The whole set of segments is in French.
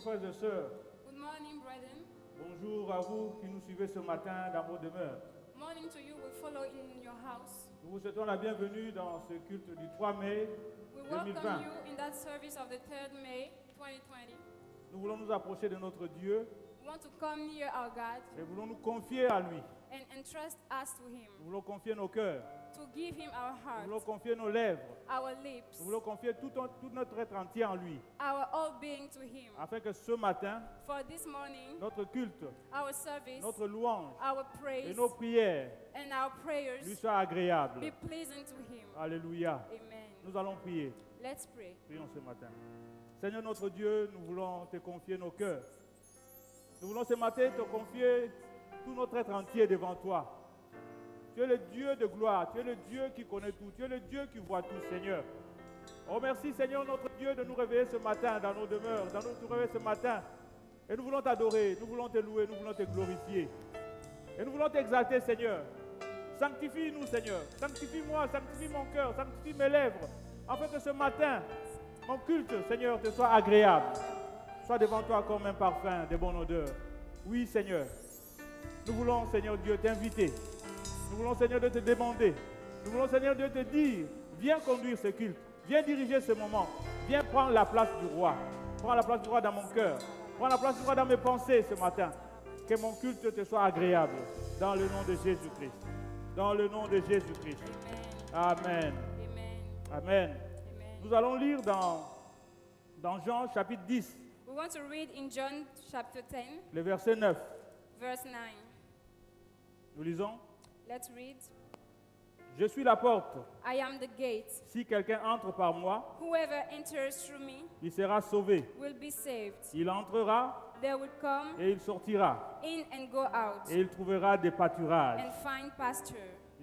frères et sœurs. Good morning, brethren. Bonjour à vous qui nous suivez ce matin dans vos demeures. Morning to you. We follow in your house. Nous vous souhaitons la bienvenue dans ce culte du 3 mai We 2020. welcome you in that service of the 3rd May 2020. Nous voulons nous approcher de notre Dieu We want to come near our God et voulons nous confier à lui. and entrust us to Him, Nous voulons confier nos cœurs. to give Him our Nous voulons heart, confier nos lèvres. our lips, Nous voulons confier tout notre être entier en lui. our all being to Him. Afin que ce matin, For this morning, notre culte, our service, notre louange our et praise, nos prières and our lui prayers soient agréables. be pleasing to Him. Alléluia. Amen. Nous allons prier. Let's pray. Prions ce matin. Seigneur notre Dieu, nous voulons te confier nos cœurs. Nous voulons ce matin te confier tout notre être entier devant toi. Tu es le Dieu de gloire, tu es le Dieu qui connaît tout, tu es le Dieu qui voit tout, Seigneur. Oh merci Seigneur notre Dieu de nous réveiller ce matin dans nos demeures, nous réveiller ce matin. Et nous voulons t'adorer, nous voulons te louer, nous voulons te glorifier. Et nous voulons t'exalter Seigneur. Sanctifie-nous Seigneur, sanctifie-moi, sanctifie mon cœur, sanctifie mes lèvres, afin que ce matin, mon culte Seigneur te soit agréable. Soit devant toi comme un parfum de bonne odeur. Oui Seigneur, nous voulons Seigneur Dieu t'inviter. Nous voulons Seigneur Dieu te demander. Nous voulons Seigneur Dieu te dire, viens conduire ce culte, viens diriger ce moment, viens prendre la place du roi. Prends la place du roi dans mon cœur, prends la place du roi dans mes pensées ce matin. Que mon culte te soit agréable, dans le nom de Jésus-Christ. Dans le nom de Jésus-Christ. Amen. Amen. Amen. Amen. Amen. Nous allons lire dans Jean chapitre 10, We want to read in John chapter 10, le verset 9. verse 9. Nous lisons. Let's read. Je suis la porte. I am the gate. Si quelqu'un entre par moi, Whoever enters through me il sera sauvé. will be saved. Il entrera They will come et il sortira. in and go out Et il trouvera des pâturages. and find pasture.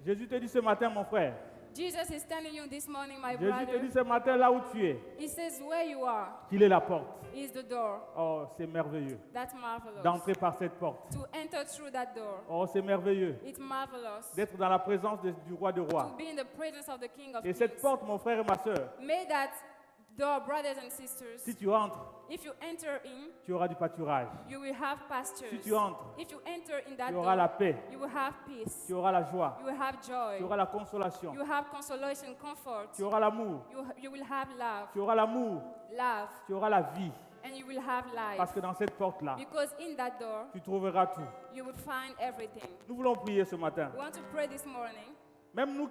Jésus te dit ce matin, mon frère. Jesus is telling you this morning, my Jésus te brother. dit ce matin, là où tu es, He says where you are qu'il est la porte. is the door. Oh, c'est merveilleux. That's marvelous. D'entrer par cette porte. To enter through that door. Oh, c'est merveilleux. It's marvelous. D'être dans la présence du roi de To rois. be in the presence of the King of Et cette Kings. porte, mon frère et ma soeur, May that door, brothers and sisters, si tu entres, if you enter in, tu auras du pâturage. you will have pastures. Si tu entres, If you enter in that tu auras la door, paix. you will have peace. Tu auras la joie. You will have Tu joy. auras la consolation. You have consolation, comfort. Tu auras l'amour. You will have love, Tu auras l'amour. love, Tu auras la vie. and you will have life. Parce que dans cette porte-là, Because in that door, tu trouveras tout. you will find everything. Nous voulons prier ce matin. We want to pray this morning. Même nous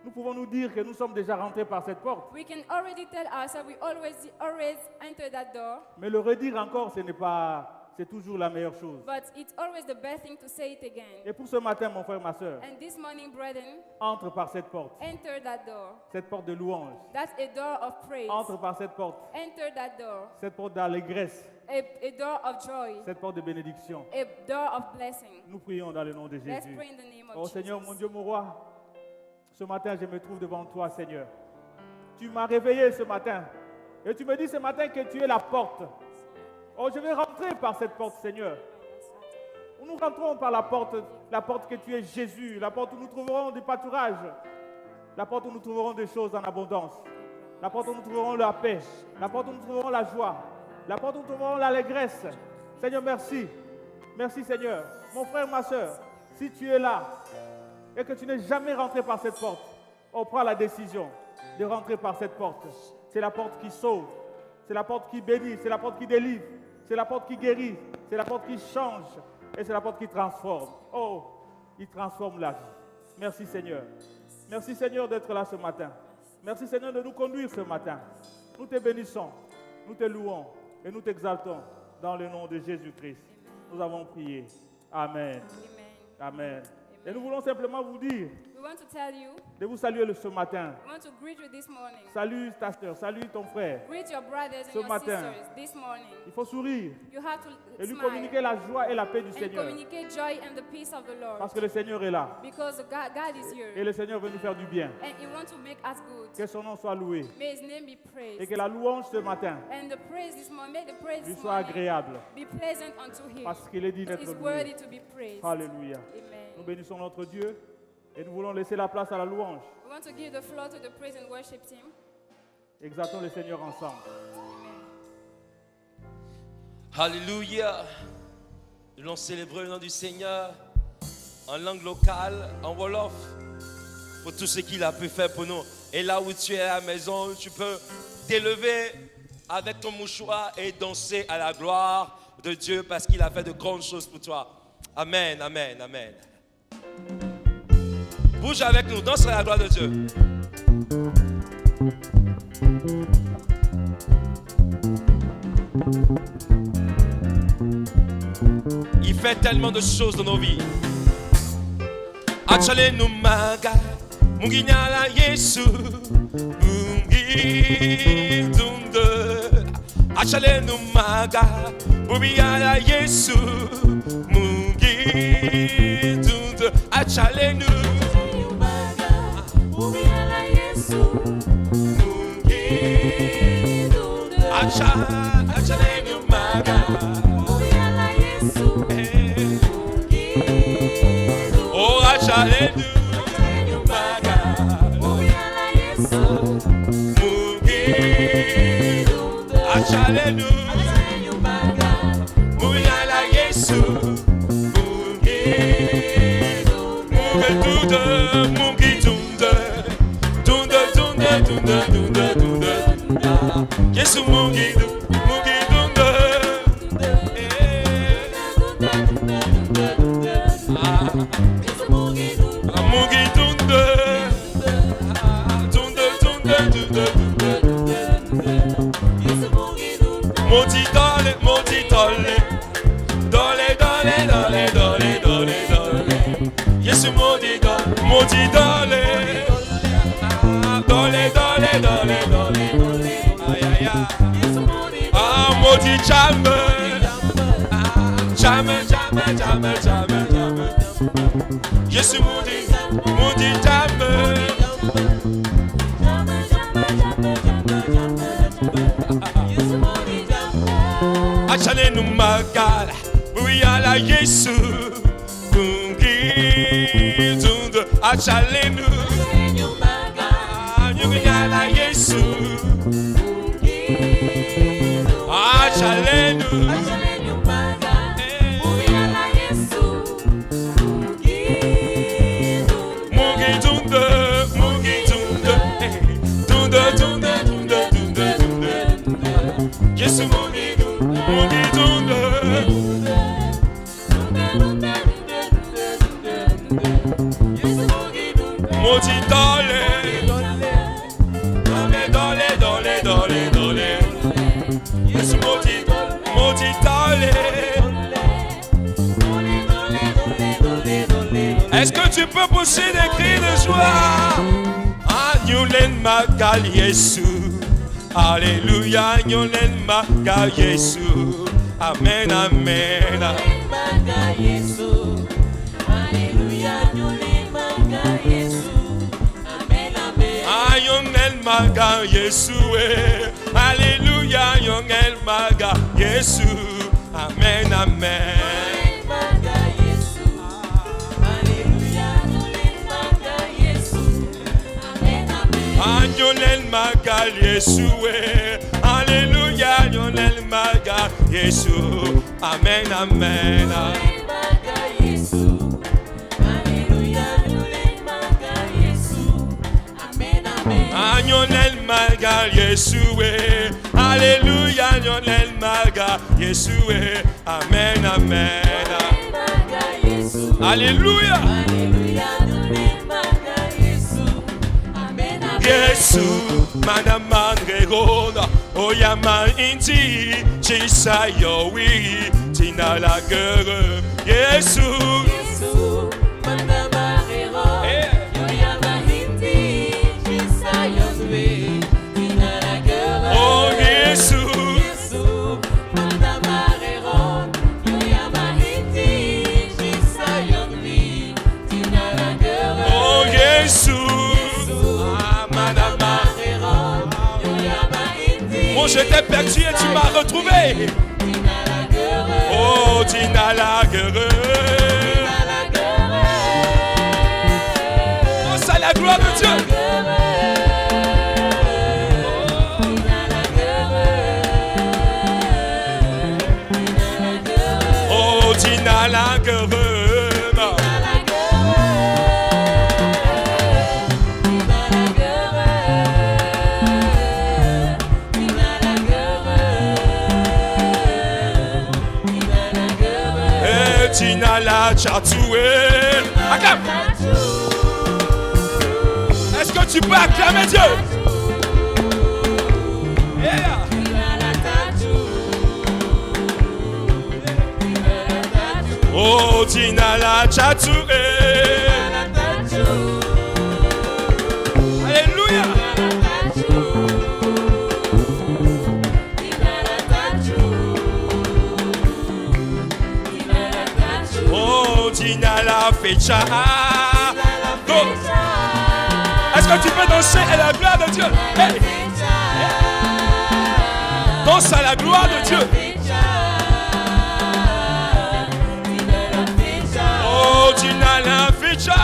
nous pouvons nous dire que nous sommes déjà rentrés par cette porte. We can already tell ourselves we always enter that door, Mais le redire encore, c'est toujours la meilleure chose. but it's always the best thing to say it again. Et pour ce matin, mon frère, ma soeur, And this morning, brethren, entre par cette porte. enter that door. Cette porte de louange. That's a door of praise. Entre par cette porte. Enter that door. Cette porte d'allégresse. A door of joy. Cette porte de bénédiction. A door of blessing. Nous prions dans le nom de Let's Jésus. pray in the name of Oh Seigneur, mon Jesus. Dieu, mon roi, ce matin, je me trouve devant toi, Seigneur. Tu m'as réveillé ce matin. Et tu me dis ce matin que tu es la porte. Oh, je vais rentrer par cette porte, Seigneur. Nous rentrons par la porte que tu es Jésus, la porte où nous trouverons des pâturages, la porte où nous trouverons des choses en abondance, la porte où nous trouverons la paix, la porte où nous trouverons la joie, la porte où nous trouverons l'allégresse. Seigneur, merci. Merci, Seigneur. Mon frère, ma soeur, si tu es là et que tu n'es jamais rentré par cette porte, on prend la décision de rentrer par cette porte. C'est la porte qui sauve, c'est la porte qui bénit, c'est la porte qui délivre, c'est la porte qui guérit, c'est la porte qui change et c'est la porte qui transforme. Oh, il transforme la vie. Merci Seigneur. Merci Seigneur d'être là ce matin. Merci Seigneur de nous conduire ce matin. Nous te bénissons, nous te louons et nous t'exaltons dans le nom de Jésus-Christ. Nous avons prié. Amen. Amen. Amen. Et nous voulons simplement vous dire We want to tell you, de vous saluer ce matin. we want to greet you this morning. Salut ta soeur, salut ton frère. Greet your brothers and Ce your matin. sisters this morning. Il faut sourire You have to et lui smile communiquer la joie et la paix du and Seigneur. communicate joy and the peace of the Lord. Parce que le Seigneur est là. Because God is Et here le Seigneur veut nous faire du bien. and He wants to make us good. Que son nom soit loué. May His name be Et praised. que la louange ce matin And the praise this morning, may the praise lui this soit morning agréable. be pleasant unto Him. Parce qu'il est dit d'être He's loué. worthy to be praised. Alléluia. Nous Amen. bénissons notre Dieu et nous voulons laisser la place à la louange. We want to give the floor to the praise and worship team. Exaltons le Seigneur ensemble. Amen. Alléluia. Nous allons célébrer le nom du Seigneur en langue locale, en Wolof, pour tout ce qu'il a pu faire pour nous. Et là où tu es à la maison, tu peux t'élever avec ton mouchoir et danser à la gloire de Dieu parce qu'il a fait de grandes choses pour toi. Amen, amen, amen. Bouge avec nous, danse à la gloire de Dieu. Il fait tellement de choses dans nos vies. Achale numaga, munginyala Yesu, mungi dunde. Achale numaga, munginyala Yesu, mungi dunde. Achale numaga, munginyala Yesu, mungi dunde. Achale numaga. Oh, achale numaga, achale numaga, muyala Yesu, mungi tunde, Yesu mungi tunde. Yesu modi dole, ah modi chame, Yesu modi chame, achale numaga, uyala Yesu. Achale numaga, nyugala Yesu. Achale numaga, nyugala Yesu. Mungi tunde, Yesu mungi tunde. Moti dole, Yesu moti dole. Est-ce que tu peux pousser des cris de joie? Agnolen magal Yesu, Alléluia, agnolen magal Yesu, Amen, Amen. Yongel maga Yesu, Alléluia, Yongel maga Yesu, Amen, Amen. Yongel maga Yesu, Alléluia, Yongel maga Yesu, Amen, Amen. Nyonel maga Yesue, Alléluia, nyonel maga Yesue, Amen, Amen. Alléluia. Yesu, manaman regoda, oyama inti, chisa yowi, tina la gueule. Yesu, manaman regoda. Oh Yesu, oh Yesu, moi je t'ai perdu et tu m'as retrouvé. Oh Tina la gueule. Oh c'est la gloire de Dieu. Tina la gueule. Tina la chatoué. Acclame. Est-ce que tu peux acclamer Dieu? Yeah. Oh, Tina la chatoué. Alléluia. Oh, Tina la fecha. Est-ce que tu peux danser à la gloire de Dieu? Hey. Danse à la gloire de Dieu. Oh, Tina la fecha.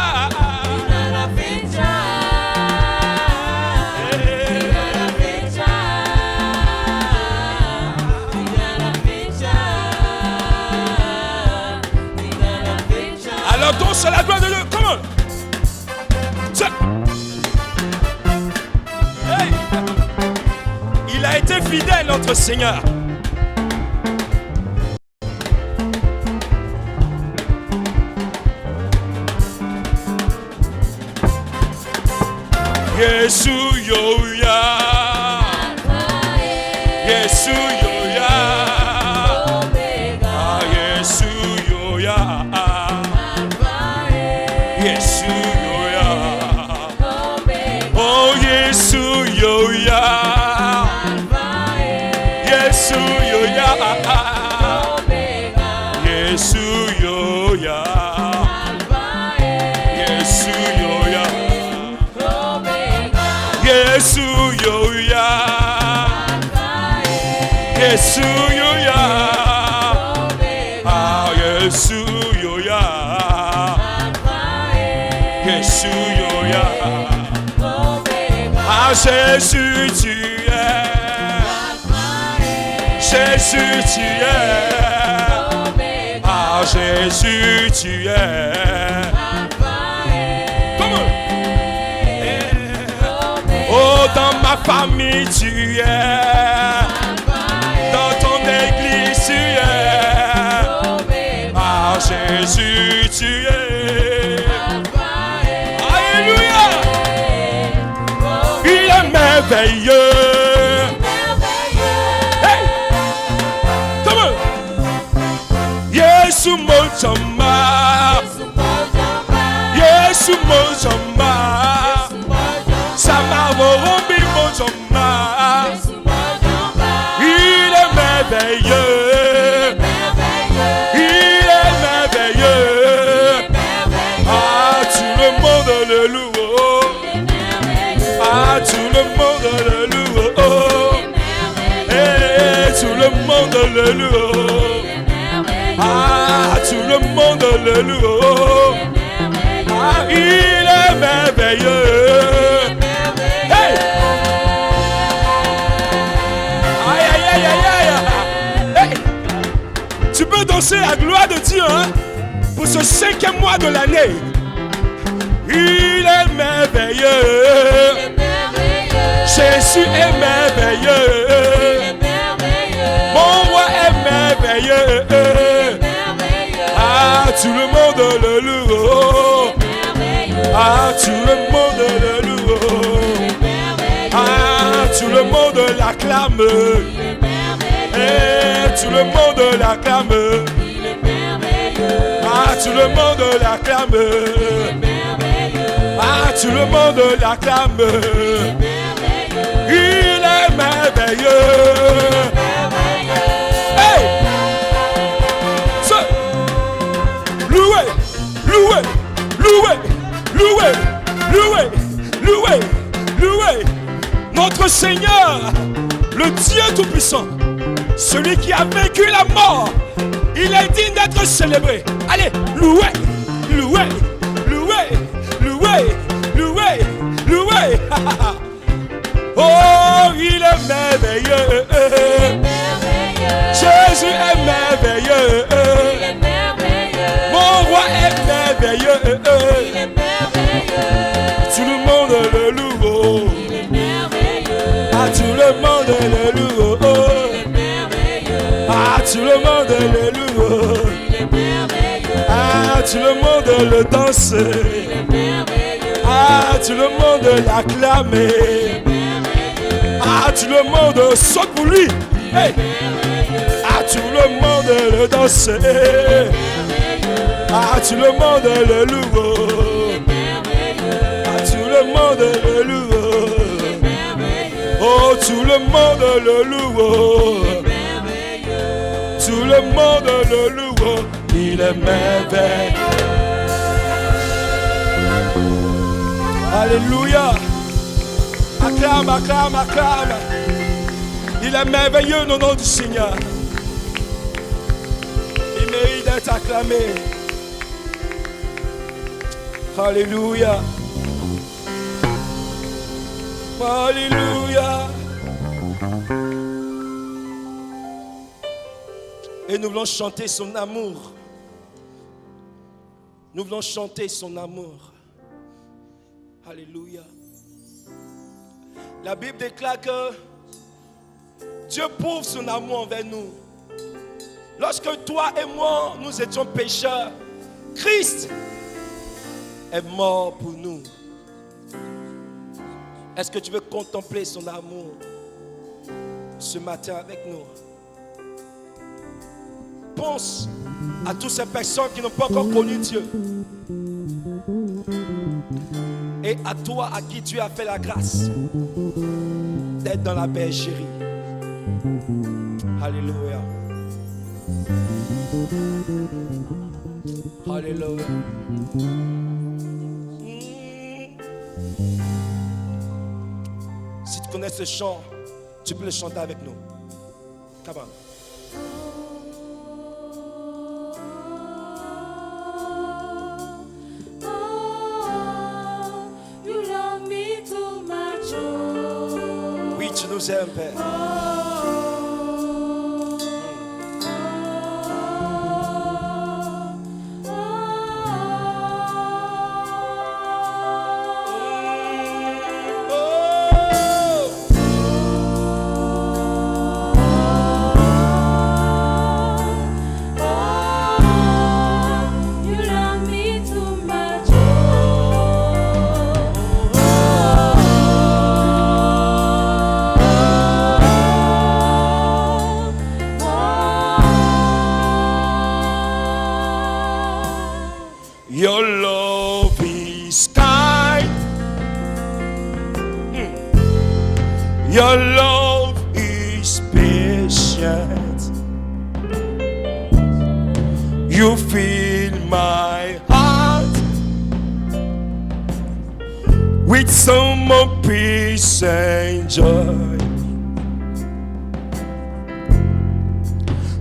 Alors danse à la gloire de Dieu. Come on. Hey. Il a été fidèle, notre Seigneur. Yesu yoya, Yesu yoya, Yesu yoya, Yesu yoya, oh Yesu yoya, Yesu yoya, Yesu yoya, Yesu yoya. Yesu yoya, Yesu yoya, ah Yesu yoya, Yesu yoya, ah Jésus tu es, Jésus tu es, ah Jésus tu es. Oh, dans ma famille tu es, dans ton église tu es, ah Jésus tu es. Alléluia. Il est merveilleux. Hey, come on. Yesu mojama, Yesu mojama. Samaworombi mojama. Il est merveilleux. Il est merveilleux. Ah, tout le monde le loue. Ah, tout le monde le loue. Et tout le monde le loue. Ah, tout le monde le loue. Ah, il est merveilleux. Hey! Aïe, aïe, aïe, aïe, aïe. Hey! Tu peux danser la gloire de Dieu, hein, pour ce 5e mois de l'année. Il est merveilleux. Jésus est merveilleux. Mon roi est merveilleux. Ah, tout le monde le loue. Ah, tout le monde le loue. Ah, tout le monde l'acclame. Et tout le monde l'acclame. Ah, tout le monde l'acclame. Ah, tout le monde l'acclame. Il est merveilleux. Hey! Loué, loué, loué, loué, loué, loué, loué. Notre Seigneur, le Dieu Tout-Puissant, celui qui a vaincu la mort, il est digne d'être célébré. Allez, loué, loué, loué, loué, loué, loué. Oh, il est merveilleux. Jésus est merveilleux. tout le monde le loue. Il est merveilleux. Ah, tout le monde le danse. Il est merveilleux. Ah, tout le monde l'acclame. Il est merveilleux. Ah, tout le monde saute pour lui. Hey. Ah, tout le monde le danse. Ah, tout le monde le loue. Ah, tout le monde le loue. Oh, tout le monde le loue. Tout le monde le loue. Il est merveilleux. Alléluia. Acclame, acclame, acclame. Il est merveilleux au nom du Seigneur. Il mérite d'être acclamé. Alléluia. Alléluia. Et nous voulons chanter son amour. Nous voulons chanter son amour. Alléluia. La Bible déclare que Dieu prouve son amour envers nous. Lorsque toi et moi, nous étions pécheurs, Christ est mort pour nous. Est-ce que tu veux contempler son amour ce matin avec nous? Pense à toutes ces personnes qui n'ont pas encore connu Dieu. Et à toi à qui Dieu a fait la grâce d'être dans la bergerie. Alléluia. Alléluia. Si tu connais ce chant, tu peux le chanter avec nous. Come on. Oui, tu nous aimes, Père. Your love is kind. Your love is patient. You fill my heart with so much peace and joy.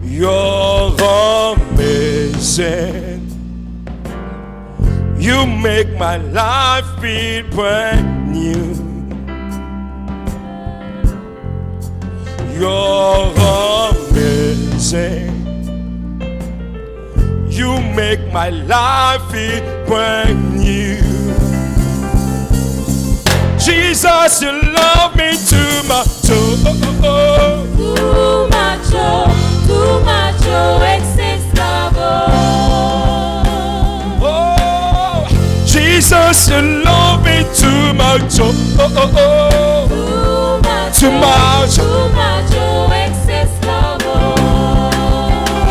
You're amazing. You make my life feel brand new. You're amazing. You make my life feel brand new. Jesus, you love me too much. Too much, excess love. Jesus, you love me too much. Too much, excess love.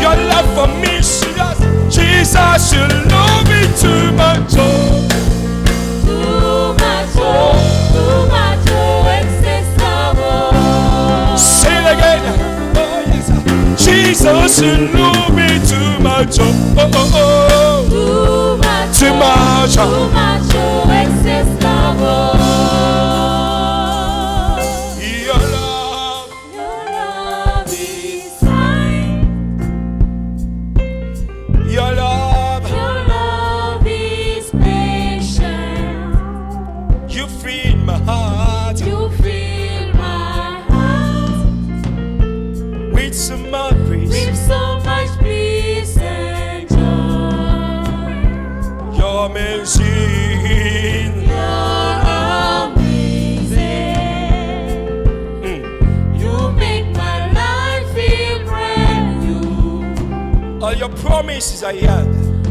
Your love for me, Jesus, you love me too much. Too much, excess love. Say it again. Oh, yes. Jesus, you love me too much. Too much, excess love. Your love is fine. Your love is patient. You fill my heart. You fill my heart With so much peace. with so much peace and joy. You're amazing. You're amazing. You make my life feel brand new. All your promises are yes.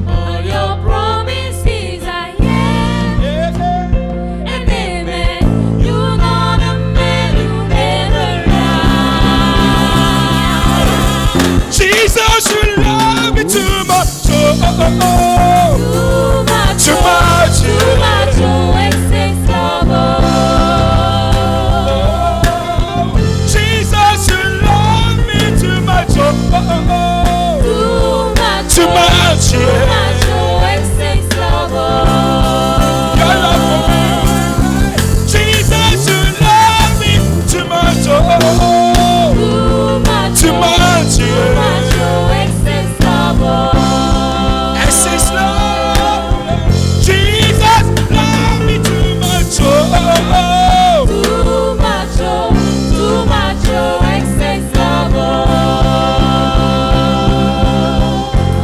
All your promises are yes and amen. You're not a man who never lies. Jesus, you love me too much. Too much, oh, excess love. Jesus, you love me too much. Too much, Too much, too yeah. much, oh, excess love. Your love for me. Jesus, you love me too much. Too much, Too much, too yeah. much, oh, excess love. Excess love. Jesus, love me too much. Too much, oh, excess love.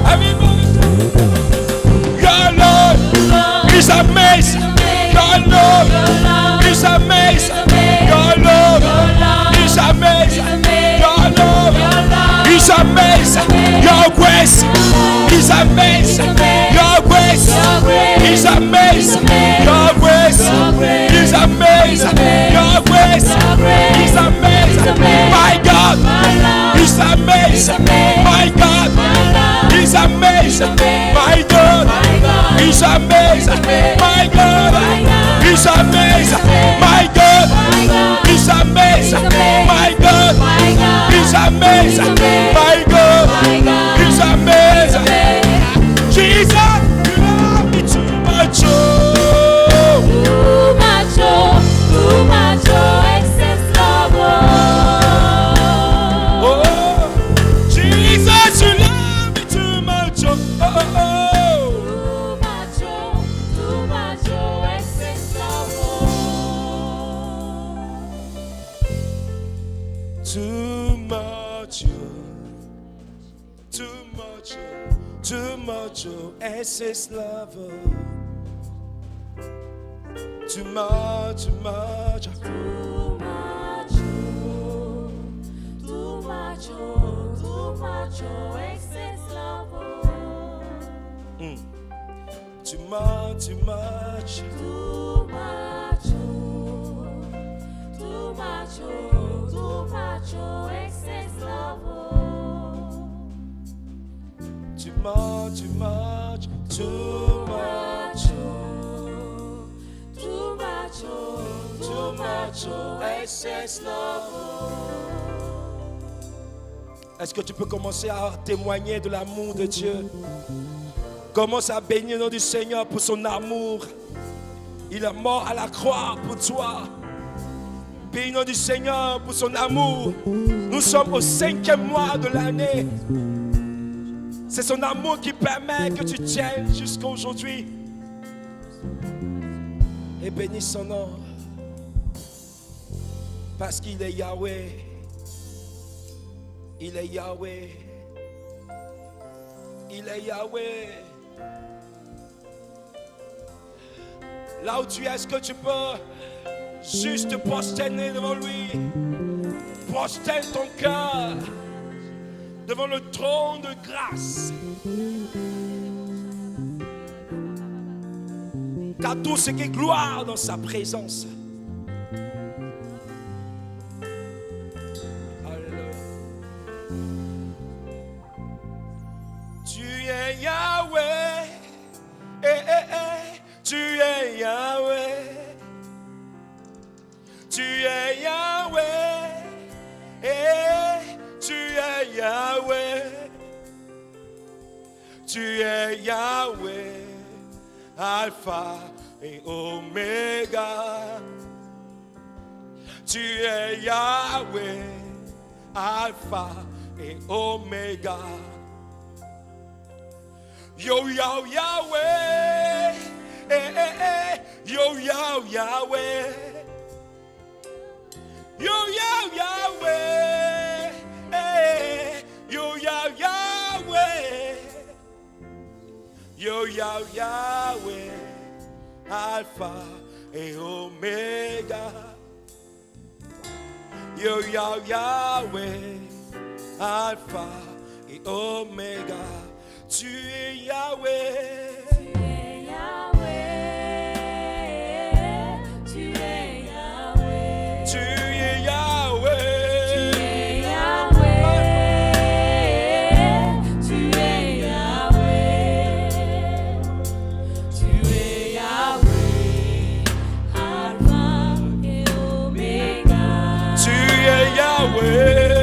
Everybody. Your love is amazing. Your love is amazing. Your love is amazing. Your love is amazing. Your grace is amazing. Your grace is amazing. Your grace is amazing. Your grace is amazing. My God is amazing. My God is amazing. My God is amazing. My God is amazing. My God is amazing. My God is amazing. My God is amazing. Jesus, you love me too much. Too much, oh, excess love. Oh, Jesus, you love me too much. Too much, oh, excess love. Too much, too much, too much, excess love. Too much, too much. Too much, oh, excess love. Too much, too much. Too much, oh, excess love. Too much, too much, too much. Too much, excess love. Est-ce que tu peux commencer à témoigner de l'amour de Dieu? Commence à bénir le nom du Seigneur pour son amour. Il est mort à la croix pour toi. Bénis le nom du Seigneur pour son amour. Nous sommes au 5e mois de l'année. C'est son amour qui permet que tu tiennes jusqu'à aujourd'hui. Et bénis son nom. Parce qu'il est Yahweh. Il est Yahweh. Il est Yahweh. Là où tu es, est-ce que tu peux juste te prosterner devant lui? Prosterne ton cœur devant le trône de grâce. Car tout ce qui est gloire dans sa présence. Alléluia. Tu es Yahweh. Tu es Yahweh. Tu es Yahweh. Tu es Yahweh. Tu es Yahweh. Alpha et Omega. Tu es Yahweh, Alpha et Omega. Yo, yo, Yahweh. Yo, yo, Yahweh. Yo, yo, Yahweh. Yo, yo, Yahweh. Yo, yo, Yahweh. Alpha et Omega. Yo, yo, Yahweh. Alpha et Oméga. Tu es Yahweh. Tu es Yahweh. Tu es Yahweh. Tu es Yahweh. Tu es Yahweh. Tu es Yahweh. Tu es Yahweh. Alpha et Oméga. Tu es Yahweh.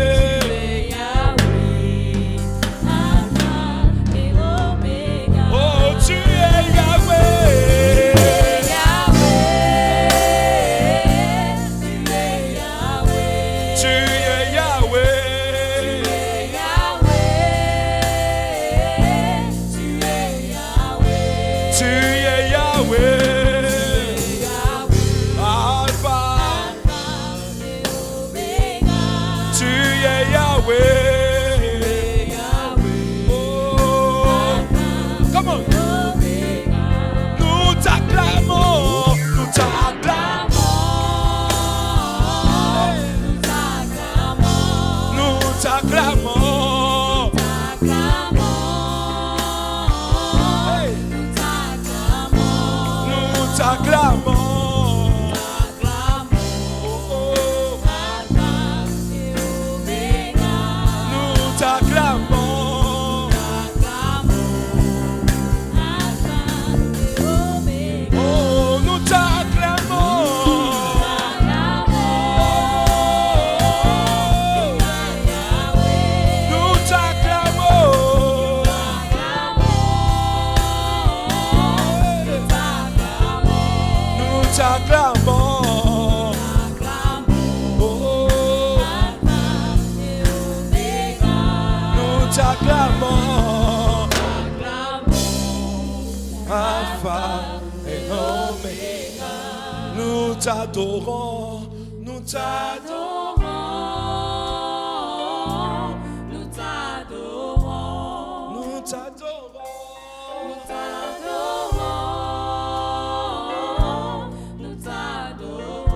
Nous t'adorons, nous t'adorons, Nous t'adorons. nous t'adorons, Nous t'adorons. Nous t'adorons.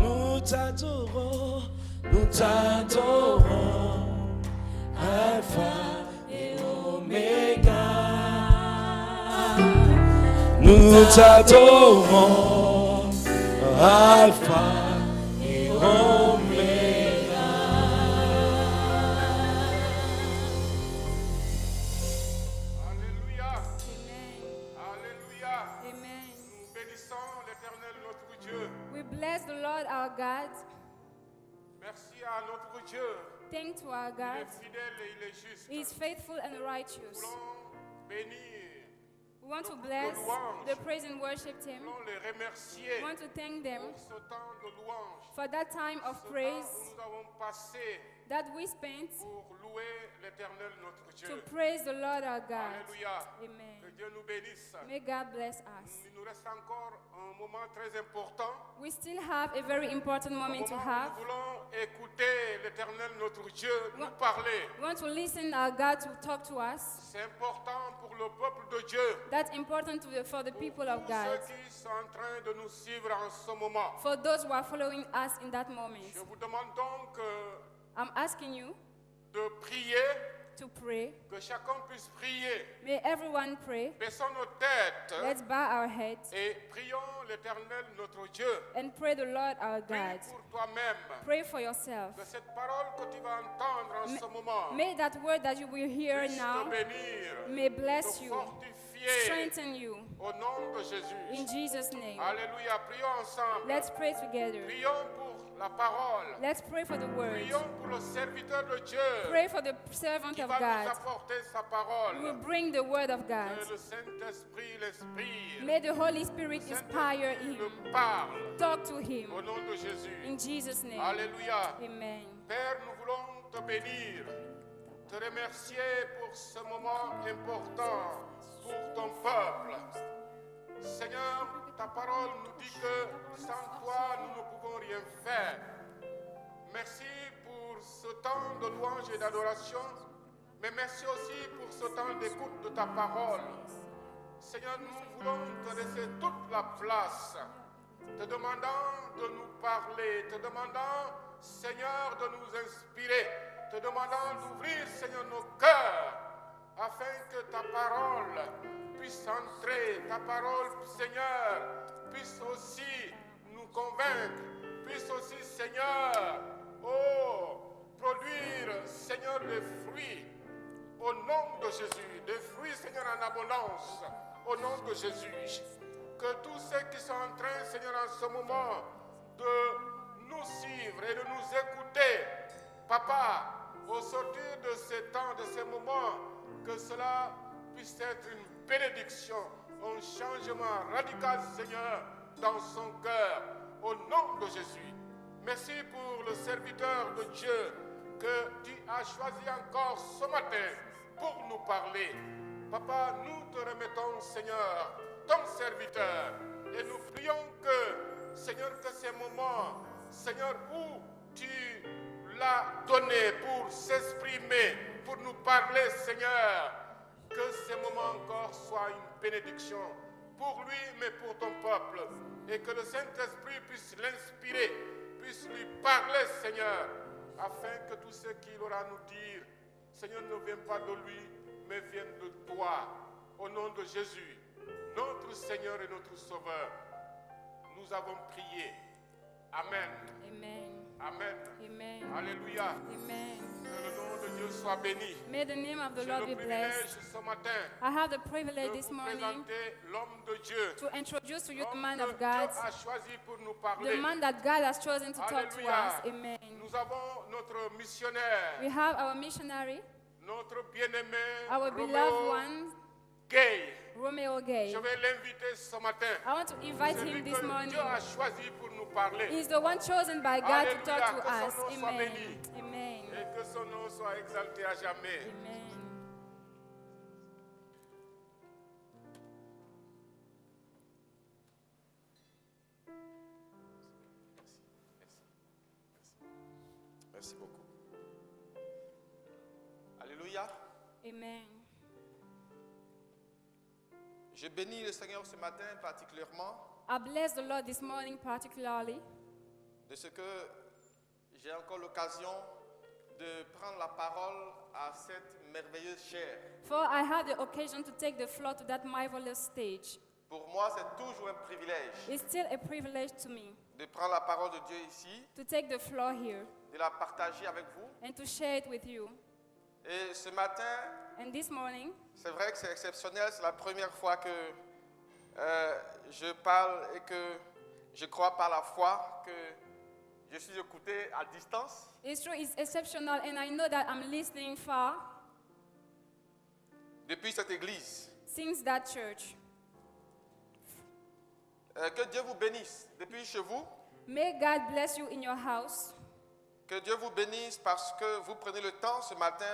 nous t'adorons, nous t'adorons, Alpha et Oméga. Nous t'adorons, Alpha et Oméga. Alléluia. Amen. Alléluia. Amen. Nous bénissons l'Éternel notre Dieu. We bless the Lord our God. Merci à notre Dieu. Thank to our Il God. est fidèle et il est juste. He is faithful and Nous righteous. voulons bénir. We want to bless the praise and worship Nous team. voulons les remercier We want to thank them pour ce temps de louange. for that time of Ce praise temps où nous avons passé that we spent pour louer l'Éternel notre Dieu. to praise the Lord our God. Alléluia. Amen. Que Dieu nous bénisse. May God bless us. Il nous reste encore un moment très important. We still have a very important Un moment to moment où have. nous voulons écouter l'Éternel notre Dieu nous parler. We want to listen our God to talk to us. C'est important pour le peuple de Dieu. That's important for the people of Pour God. ceux qui sont en train de nous suivre en ce moment. For those who are following us in that moment. Je vous demande donc I'm asking you de prier, to pray. que chacun puisse prier. May everyone pray. Baissons nos têtes Let's bow our heads et prions l'Éternel notre Dieu. and pray the Lord our Prie God. pour toi-même. Pray for yourself. Que cette parole que tu vas entendre en ce moment May that word that you will hear puisse te now bénir, may bless te you, fortifier strengthen you. au nom de Jésus. In Jesus' name. Alléluia. Prions ensemble. Let's pray together. Prions pour la parole. Let's pray for the word. Prions pour le serviteur de Dieu Pray for the servant qui of va nous God apporter sa who parole. will bring the word of God. Que le Saint-Esprit l'inspire. May the Holy Spirit inspire Saint-Esprit him. le parle Talk to him. au nom de Jésus. In Jesus' name. Alléluia. Amen. Père, nous voulons te bénir, te remercier pour ce moment important pour ton peuple. Seigneur, ta parole nous dit que sans toi, nous ne pouvons rien faire. Merci pour ce temps de louange et d'adoration, mais merci aussi pour ce temps d'écoute de ta parole. Seigneur, nous voulons te laisser toute la place, te demandant de nous parler, te demandant, Seigneur, de nous inspirer, te demandant d'ouvrir, Seigneur, nos cœurs, afin que ta parole puisse entrer, ta parole, Seigneur, puisse aussi nous convaincre, puisse aussi, Seigneur, produire, Seigneur, des fruits, au nom de Jésus, des fruits, Seigneur, en abondance, au nom de Jésus. Que tous ceux qui sont en train, Seigneur, en ce moment, de nous suivre et de nous écouter, Papa, au sortir de ces temps, de ces moments, que cela puisse être une bénédiction, un changement radical, Seigneur, dans son cœur, au nom de Jésus. Merci pour le serviteur de Dieu que tu as choisi encore ce matin pour nous parler. Papa, nous te remettons, Seigneur, ton serviteur, et nous prions que, Seigneur, que ces moments, Seigneur, où tu l'as donné pour s'exprimer, pour nous parler, Seigneur, que ces moments encore soient une bénédiction pour lui, mais pour ton peuple, et que le Saint-Esprit puisse l'inspirer, puisse lui parler, Seigneur, afin que tout ce qu'il aura à nous dire, Seigneur, ne vienne pas de lui, mais vienne de toi, au nom de Jésus, notre Seigneur et notre Sauveur. Nous avons prié. Amen. Amen. Amen. Amen. Alléluia. Amen. Que le nom de Dieu soit béni. May the name of the J'ai Lord le be privilège blessed. ce matin I have the privilege de this vous morning présenter l'homme de Dieu. to introduce to you the L'homme man que of Dieu God, a choisi pour nous the parler. man that God has chosen to talk to Alléluia. us. Amen. Nous avons notre missionnaire, We have our missionary, notre bien-aimé our beloved Romeo one, Gay. Romeo Gay. Je vais l'inviter ce matin. I want to invite Celui him this que morning. Dieu a choisi pour nous parler. He's the one chosen by God to talk to Alléluia. us. Que son nom soit Amen. béni. Amen. Et que son nom soit exalté à jamais. Amen. Merci beaucoup. Alléluia. Amen. Je bénis le Seigneur ce matin particulièrement I bless the Lord this morning particularly de ce que j'ai encore l'occasion de prendre la parole à cette merveilleuse chair. for I had the occasion to take the floor to that marvelous stage. Pour moi, c'est toujours un privilège It's still a privilege to me de prendre la parole de Dieu ici, to take the floor here de la partager avec vous. and to share it with you. Et ce matin, And this morning, c'est vrai que c'est exceptionnel, c'est la première fois que je parle et que je crois par la foi que je suis écouté à distance. it's true, it's exceptional, and I know that I'm listening far Depuis cette église. since that church. Que Dieu vous bénisse depuis chez vous. May God bless you in your house. Que Dieu vous bénisse parce que vous prenez le temps ce matin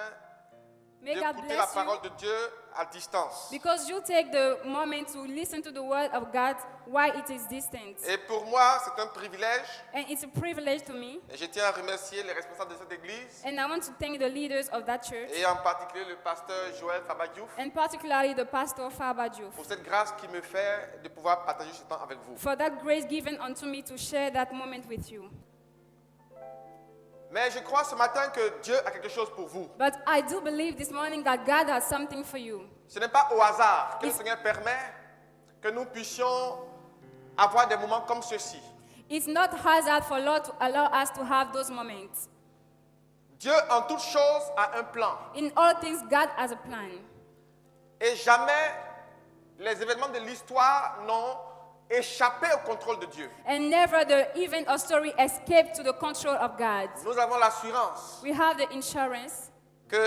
May God d'écouter la bless you parole de Dieu à distance. because you take the moment to listen to the word of God while it is distant. Et pour moi, c'est un privilège. And it's a privilege to me. Et je tiens à remercier les responsables de cette église And I want to thank the leaders of that church, et en particulier le pasteur Joël Fabadiouf and particularly the pastor Faba Diouf, pour cette grâce qu'il me fait de pouvoir partager ce temps avec vous. for that grace given unto me to share that moment with you. Mais je crois ce matin que Dieu a quelque chose pour vous. But I do believe this morning that God has something for you. Ce n'est pas au hasard que le It's- Seigneur permet que nous puissions avoir des moments comme ceux-ci. It's not hazard for Lord to allow us to have those moments. Dieu en toutes choses a un plan. In all things, God has a plan. Et jamais les événements de l'histoire n'ont échappé au contrôle de Dieu. And never the event or story escaped to the control of God. Nous avons l'assurance We have the insurance que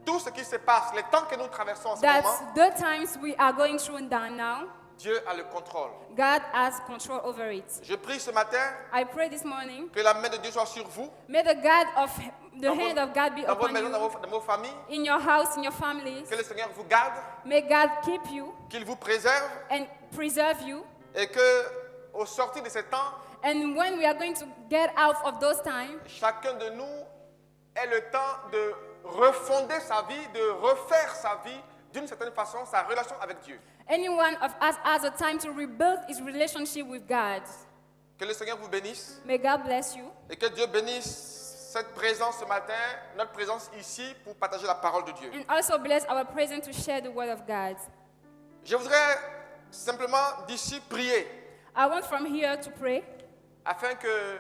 tout ce qui se passe, les temps que nous traversons en ce that moment, the times we are going through now, Dieu a le contrôle. God has control over it. Je prie ce matin I pray this morning, que la main de Dieu soit sur vous, may the hand of God be dans vos upon maisons, you, dans vos familles, in your house, in your families. que le Seigneur vous garde, May God keep you qu'il vous préserve and preserve you. et que au sortir de ces temps, And when we are going to get out of those times, chacun de nous ait le temps de refonder sa vie, de refaire sa vie d'une certaine façon, sa relation avec Dieu. any one of us has a time to rebuild his relationship with God. Que le Seigneur vous bénisse May God bless you. et que Dieu bénisse cette présence ce matin, notre présence ici pour partager la parole de Dieu. And also bless our presence to share the word of God. Je voudrais simplement d'ici prier I want from here to pray afin que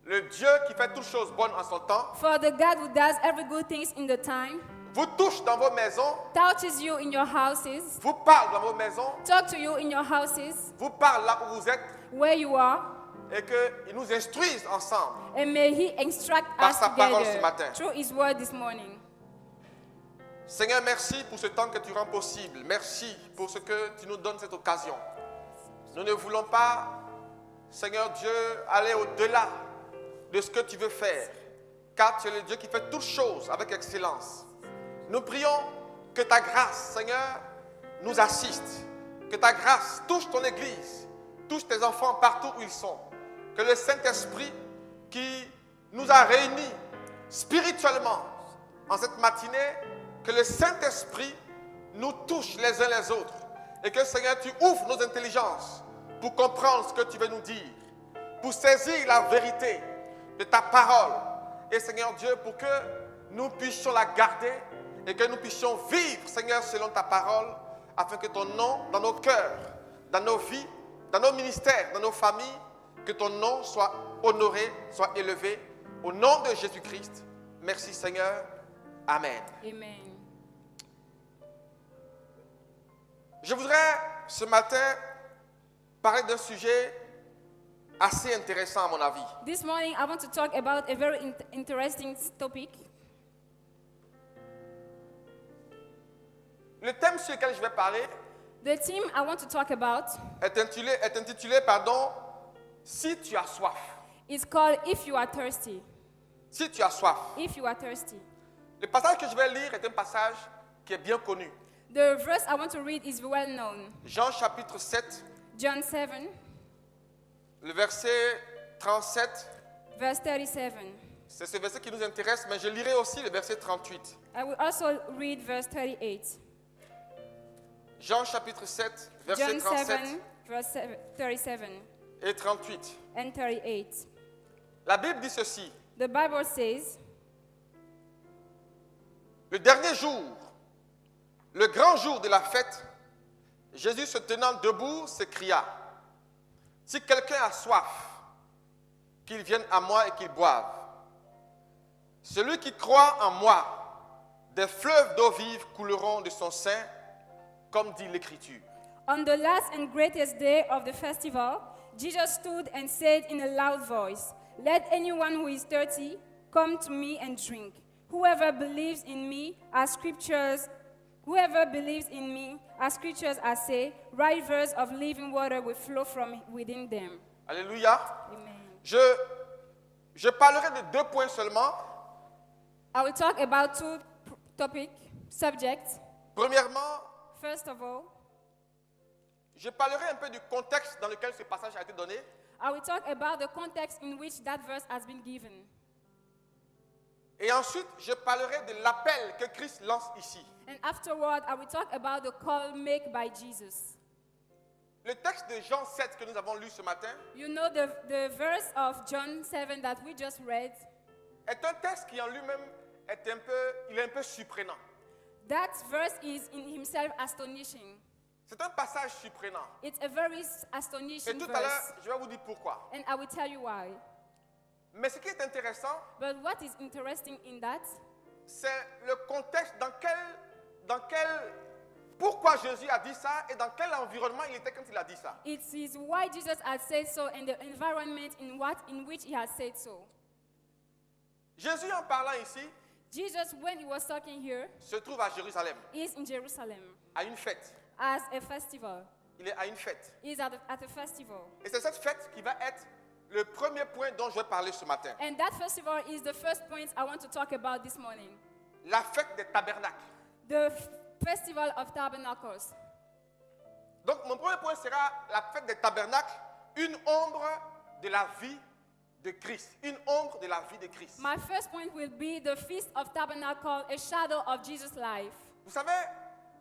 le Dieu qui fait toutes choses bonnes en son temps for the God who does every good things in the time, vous touche dans vos maisons, touches you in your houses, vous parle dans vos maisons, talk to you in your houses, vous parle là où vous êtes where you are, et qu'il nous instruise ensemble. and may He instruct Par us sa parole ce together matin. through His word this morning. Seigneur, merci pour ce temps que tu rends possible. Merci pour ce que tu nous donnes cette occasion. Nous ne voulons pas, Seigneur Dieu, aller au-delà de ce que tu veux faire, car tu es le Dieu qui fait toutes choses avec excellence. Nous prions que ta grâce, Seigneur, nous assiste, que ta grâce touche ton Église, touche tes enfants partout où ils sont, que le Saint-Esprit qui nous a réunis spirituellement en cette matinée, que le Saint-Esprit nous touche les uns les autres et que, Seigneur, tu ouvres nos intelligences pour comprendre ce que tu veux nous dire, pour saisir la vérité de ta parole. Et, Seigneur Dieu, pour que nous puissions la garder et que nous puissions vivre, Seigneur, selon ta parole, afin que ton nom, dans nos cœurs, dans nos vies, dans nos ministères, dans nos familles, que ton nom soit honoré, soit élevé. Au nom de Jésus-Christ, merci, Seigneur. Amen. Amen. Je voudrais ce matin parler d'un sujet assez intéressant à mon avis. This morning, I want to talk about a very interesting topic. Le thème sur lequel je vais parler The theme I want to talk about est intitulé, Si tu as soif. is called If You Are Thirsty. Si tu as soif. If You Are Thirsty. Le passage que je vais lire est un passage qui est bien connu. The verse I want to read is well known. Jean chapitre 7, John 7, le verset 37. verse 37. C'est ce verset qui nous intéresse, mais je lirai aussi le verset 38. I will also read verse 38. Jean chapitre 7, verset John 37 7, verse 37 et 38. and 38. La Bible dit ceci. The Bible says, Le dernier jour, le grand jour de la fête, Jésus se tenant debout s'écria, « Si quelqu'un a soif, qu'il vienne à moi et qu'il boive. Celui qui croit en moi, des fleuves d'eau vive couleront de son sein, comme dit l'Écriture. » On the last and greatest day of the festival, Jesus stood and said in a loud voice, "Let anyone who is thirsty come to me and drink. Whoever believes in me, as scriptures are say, rivers of living water will flow from within them." Alléluia. Amen. Je parlerai de 2 points seulement. I will talk about 2 subjects. Premièrement, First of all, je parlerai un peu du contexte dans lequel ce passage a été donné. I will talk about the context in which that verse has been given. Et ensuite, je parlerai de l'appel que Christ lance ici. And afterward, I will talk about the call made by Jesus. Le texte de Jean 7 que nous avons lu ce matin You know the verse of John 7 that we just read? est un texte qui en lui-même est un peu surprenant. That verse is in himself astonishing. C'est un passage surprenant. It's a very Et astonishing tout à l'heure, verse. je vais vous dire pourquoi. And I will tell you why. Mais ce qui est intéressant, But what is interesting in that c'est le contexte pourquoi Jésus a dit ça et dans quel environnement il était quand il a dit ça. it is why Jesus had said so and the environment in which he has said so. Jésus, en parlant ici, Jesus, when he was talking here, se trouve à Jérusalem, is in Jerusalem à une fête. as a festival. Il est à une fête. He is at a festival. Et c'est cette fête qui va être le premier point dont je vais parler ce matin. And that festival is the first point I want to talk about this morning. La fête des tabernacles. The Festival of Tabernacles. Donc mon premier point sera la fête des tabernacles, une ombre de la vie de Christ. Une ombre de la vie de Christ. My first point will be the Feast of Tabernacle, a shadow of Jesus' life. Vous savez,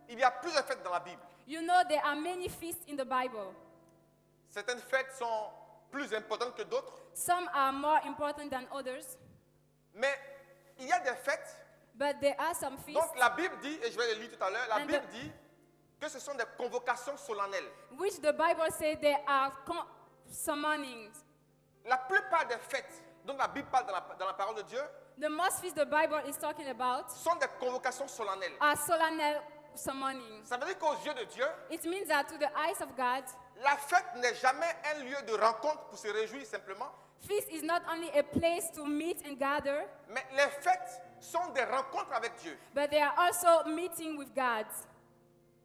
il y a plusieurs fêtes dans la Bible. You know there are many feasts in the Bible. Certaines fêtes sont plus importantes que d'autres. Some are more important than others. Mais il y a des fêtes. But there are some feasts Donc la Bible dit, et je vais le lire tout à l'heure, la And Bible dit que ce sont des convocations solennelles. which the Bible says there are summonings. La plupart des fêtes dont la Bible parle dans la parole de Dieu The most feasts the Bible is talking about sont des convocations solennelles. are solemn summonings. Ça veut dire qu'aux yeux de Dieu, It means that to the eyes of God, la fête n'est jamais un lieu de rencontre pour se réjouir simplement, feast is not only a place to meet and gather, mais les fêtes sont des rencontres avec Dieu. but they are also meeting with God.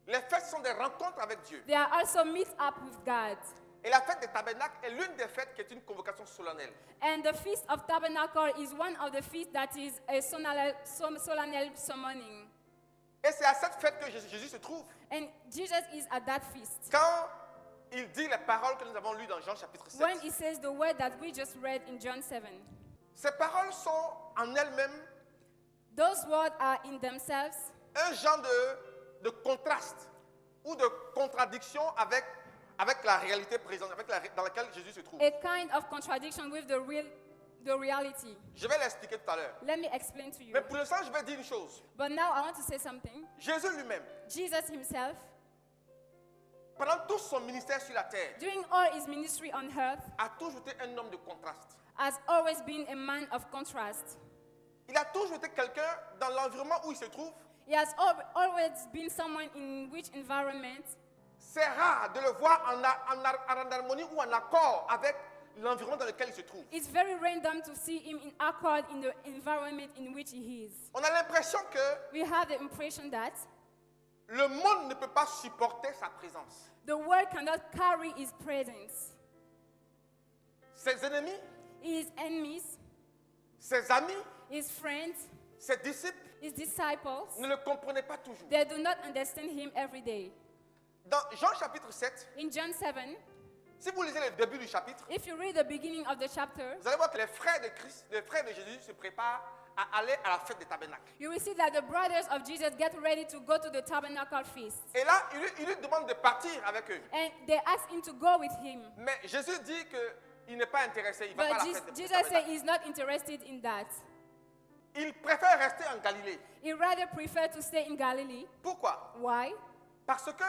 Les fêtes sont des rencontres avec Dieu. They are also meet up with God. Et la fête des tabernacles est l'une des fêtes qui est une convocation solennelle. And the Feast of Tabernacle is one of the feasts that is a solemn summoning. Et c'est à cette fête que Jésus se trouve. And Jesus is at that feast. Quand il dit les paroles que nous avons lues dans Jean chapitre 7, When he says the word that we just read in John 7, ces paroles sont en elles-mêmes those words are in themselves un genre de contraste ou de contradiction avec la réalité présente, dans laquelle Jésus se trouve. a kind of contradiction with the reality. Je vais l'expliquer tout à l'heure. Let me explain to you. Mais pour l'instant, je vais dire une chose. But now I want to say something. Jésus lui-même, Jesus himself, pendant tout son ministère sur la terre, during all his ministry on earth, a toujours été un homme de contraste. has always been a man of contrast. Il a toujours été quelqu'un dans l'environnement où il se trouve. He has always been someone in which environment C'est rare de le voir en harmonie ou en accord avec l'environnement dans lequel il se trouve. it's very random to see him in accord in the environment in which he is. On a l'impression que We have the impression that le monde ne peut pas supporter sa présence. the world cannot carry his presence. Ses ennemis, His enemies, ses amis, his friends, ses disciples his disciples, ne le comprenaient pas toujours. they do not understand him every day. Dans Jean chapitre 7, In John 7, si vous lisez le début du chapitre, if you read the beginning of the chapter, vous allez voir que les frères de Christ, les frères de Jésus se préparent à aller à la fête des tabernacles. you will see that the brothers of Jesus get ready to go to the tabernacle feast. Et là, il lui demande de partir avec eux. And they ask him to go with him. Mais Jésus dit qu'il n'est pas intéressé, il ne va pas But à la fête des Jesus said tabernacles. he's not interested in that. Il préfère rester en Galilée. He rather preferred to stay in Galilee. Pourquoi? Why? Parce que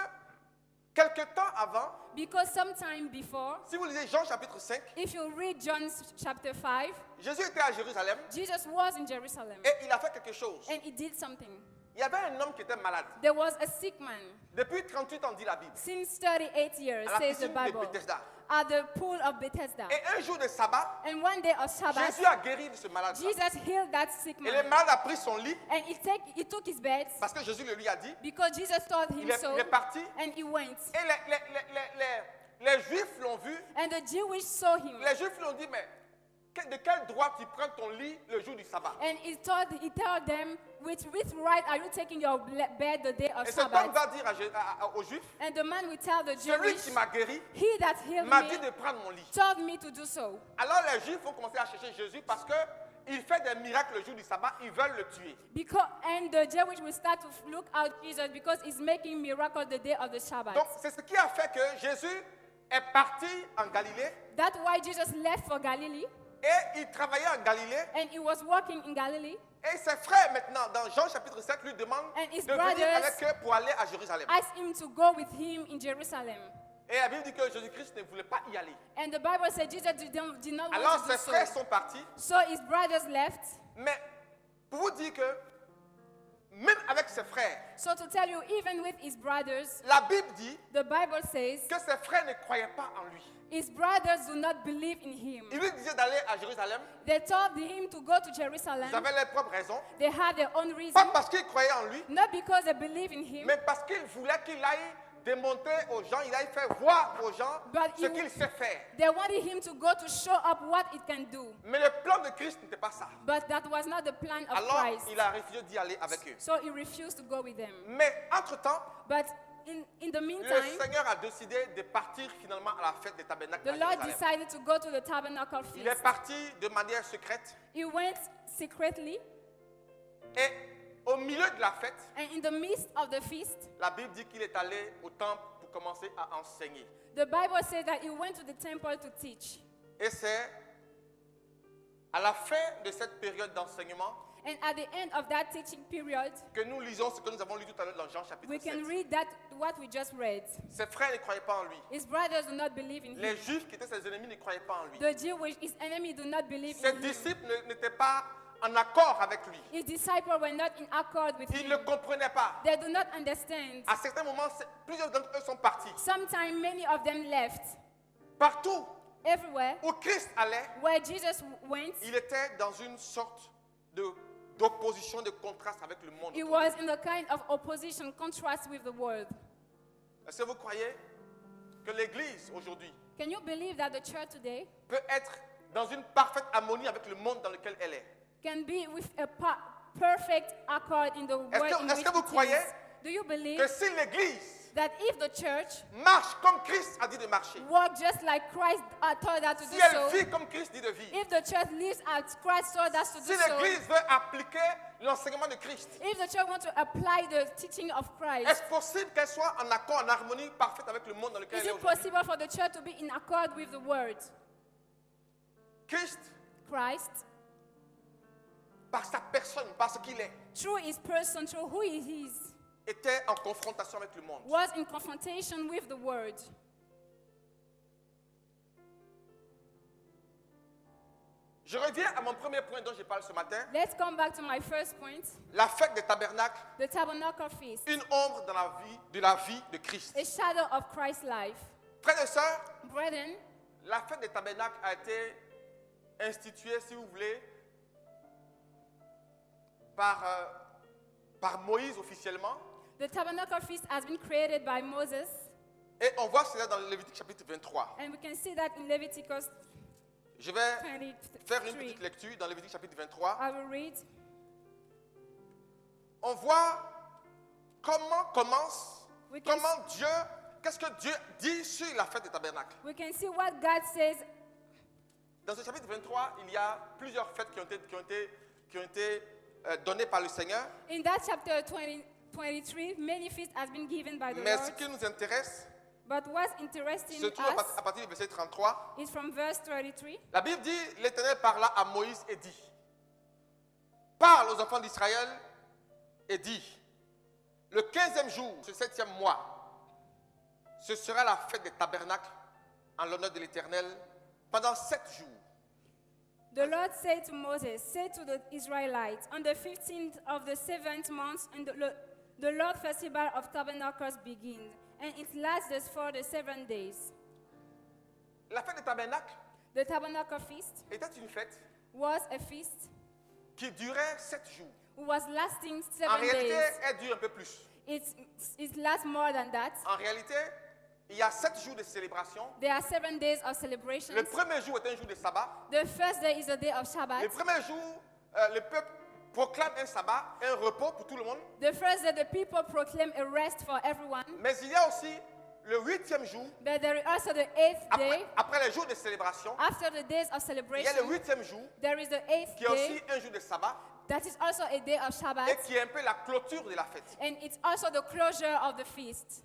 quelque temps avant, Because sometime before, si vous lisez Jean chapitre 5, if you read John chapter 5, Jésus était à Jérusalem Jesus was in Jerusalem et il a fait quelque chose. and he did something. Il y avait un homme qui était malade. There was a sick man Depuis 38 ans, dit la Bible, since 38 years, à la says the piscine de Bible, Bethesda. at the pool of Bethesda. Et un jour de sabbat, And one day of Sabbath, Jésus a guéri de ce malade. Jesus healed that sick Et le man. malade a pris son lit And he took his bed parce que Jésus le lui a dit. because Jesus told him Il est, so. il est parti. And he went. Et les Juifs l'ont vu. And the Jewish saw him. Les Juifs lui ont dit, mais de quel droit tu prends ton lit le jour du sabbat? And he told them, with right are you taking your bed the day of Et cet homme Sabbath? va dire aux Juifs, And the man will tell the celui Jewish, qui m'a guéri he that healed m'a dit me de prendre mon lit. told me to do so. Alors les Juifs vont commencer à chercher Jésus parce qu'il fait des miracles le jour du sabbat, ils veulent le tuer. And the Jewish will start to look out Jesus because he's making miracles the day of the Sabbath. Donc c'est ce qui a fait que Jésus est parti en Galilée That's why Jesus left for Galilee et il travaillait en Galilée. and he was working in Galilee. Et ses frères maintenant, dans Jean chapitre 7, lui demandent And his de venir brothers avec eux pour aller à Jérusalem. Asked him to go with him in Jerusalem. Et la Bible dit que Jésus-Christ ne voulait pas y aller. And the Bible said Jesus did not Alors want to do ses frères so. sont partis. So his brothers left. Mais pour vous dire que même avec ses frères, So to tell you, even with his brothers, la Bible dit the Bible says que ses frères ne croyaient pas en lui. his brothers do not believe in him. Ils lui disaient d'aller à Jérusalem. They told him to go to Jerusalem. Ils avaient leurs propres raisons. They had their own Pas reason, parce qu'ils croyaient en lui, not because they believe in him, mais parce qu'ils voulaient qu'il aille démontrer aux gens, il aille faire voir aux gens But ce qu'il sait faire. they wanted him to go to show up what it can do. Mais le plan de Christ n'était pas ça. But that was not the plan of Alors, Christ. il a refusé d'y aller avec eux. So he refused to go with them. Mais entre-temps, But in the le meantime, Seigneur a décidé de partir finalement à la fête des tabernacles the à Lord Jérusalem. decided to go to the tabernacle Il est feast. parti de manière secrète He went secretly, et au milieu de la fête, and in the midst of the feast, la Bible dit qu'il est allé au temple pour commencer à enseigner. the Bible says that he went to the temple to teach. Et c'est À la fin de cette période d'enseignement, And at the end of that teaching period, que nous lisons ce que nous avons lu tout à l'heure dans Jean chapitre we 7. can read that what we just read. Ses frères ne croyaient pas en lui. His brothers do not believe in Les him. Juifs qui étaient ses ennemis ne croyaient pas en lui. The Jewish, his enemy, do not believe Ses in him. disciples n'étaient pas en accord avec lui. His disciples were not in accord with Ils ne him. comprenaient pas. They do not understand. À certains moments, plusieurs d'entre eux sont partis. Sometimes many of them left. Partout Everywhere où Christ allait, where Jesus went, il était dans une sorte d'opposition, de contraste avec le monde. he autour. was in a kind of opposition, contrast with the world. Est-ce que vous croyez que l'Église aujourd'hui Can you believe that the church today peut être dans une parfaite harmonie avec le monde dans lequel elle est? can be with a perfect accord in the world in est-ce which que vous it croyez is? Do you believe Que si l'Église that if the church marche comme Christ a dit de marcher, walked just like Christ told us to si do elle so, vit comme Christ dit de vivre, if the church lives as Christ told us to si do so, l'Église veut appliquer l'enseignement de Christ, if the church wants to apply the teaching of Christ, est-ce possible qu'elle soit en accord, en harmonie parfaite avec le monde dans lequel is elle est it aujourd'hui? possible for the church to be in accord with the word? Christ, Christ, par sa personne, par ce qu'il est, through his person, through who he is, était en confrontation avec le monde. was in confrontation with the word. Je reviens à mon premier point dont je parle ce matin, Let's come back to my first point, la fête des tabernacles, the tabernacle feast, une ombre dans la vie de Christ. a shadow of Christ's life. Frères et sœurs, Brethren, la fête des tabernacles a été instituée, si vous voulez, par Moïse officiellement. the tabernacle feast has been created by Moses, Et on voit cela dans le Lévitique chapitre 23. and we can see that in Leviticus Je vais faire une 23. petite lecture dans le Lévitique chapitre 23. I will read. On voit comment commence, We can, qu'est-ce que Dieu dit sur la fête des tabernacles. we can see what God says. Dans ce chapitre 23, il y a plusieurs fêtes qui ont été données par le Seigneur. In that chapter 23, many feasts has been given by the Mais ce Lord. qui nous intéresse But what's interesting se trouve us à partir du verset 33. is from verse 33. La Bible dit, l'Éternel parla à Moïse et dit, parle aux enfants d'Israël et dit, le 15e jour, ce 7e mois, ce sera la fête des tabernacles en l'honneur de l'Éternel pendant 7 jours. The Lord said to Moses, say to the Israelites, on the 15th of the 7th month, and the Lord festival of tabernacles begins, and it lasts for the 7 days. La fête des tabernacles The tabernacle feast était une fête was a feast qui durait 7 jours. who was lasting En 7 réalité, days. elle dure un peu plus. It lasts more than that. En réalité, il y a 7 jours de célébration. There are 7 days of celebrations. Le premier jour est un jour de sabbat. The first day is a day of Shabbat. Le premier jour, le peuple proclame un sabbat, un repos pour tout le monde. The first day, the people proclaim a rest for everyone. Mais il y a aussi le 8e jour, But there is also the 8th day. après les jours de célébration. After the days of Il y a celebration, le 8e jour, there is the 8th qui est aussi day. un jour de sabbat, That is also a day of et Shabbat. qui est un peu la clôture de la fête. And it's also the closure of the feast.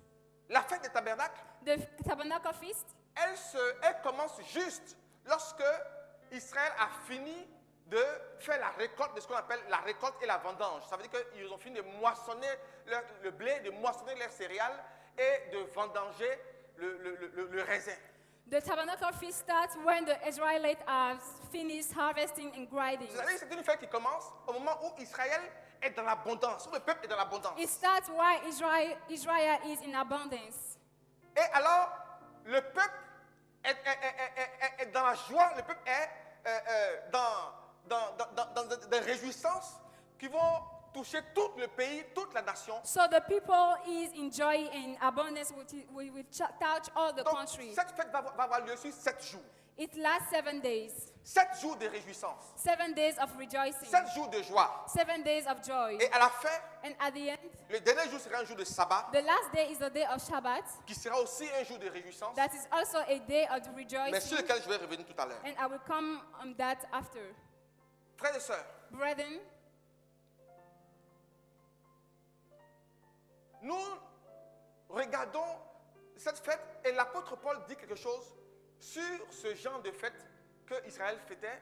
La fête des tabernacles, The tabernacle feast, elle commence juste lorsque Israël a fini de faire la récolte de ce qu'on appelle la récolte et la vendange. Ça veut dire qu'ils ont fini de moissonner le blé, de moissonner leurs céréales et de vendanger le raisin. the tabernacle feast starts when the Israelites are finished harvesting and grinding. C'est-à-dire que c'est une fête qui commence au moment où Israël est dans l'abondance, où le peuple est dans l'abondance. It starts while Israel is in abundance. Et alors, le peuple est dans la joie, le peuple est dans des réjouissances qui vont toucher tout le pays, toute la nation. So the people is in joy and abundance will touch all the Donc, country. cette fête va avoir lieu sur 7 jours. It lasts 7 days. 7 jours de réjouissance. 7 days of rejoicing. 7 jours de joie. 7 days of joy. Et à la fin, And at the end, le dernier jour sera un jour de sabbat, the last day is the day of Shabbat. qui sera aussi un jour de réjouissance, That is also a day of mais sur rejoicing. lequel je vais revenir tout à l'heure. And I will come on that after. Frères et sœurs, Brethren, nous regardons cette fête et l'apôtre Paul dit quelque chose sur ce genre de fête que Israël fêtait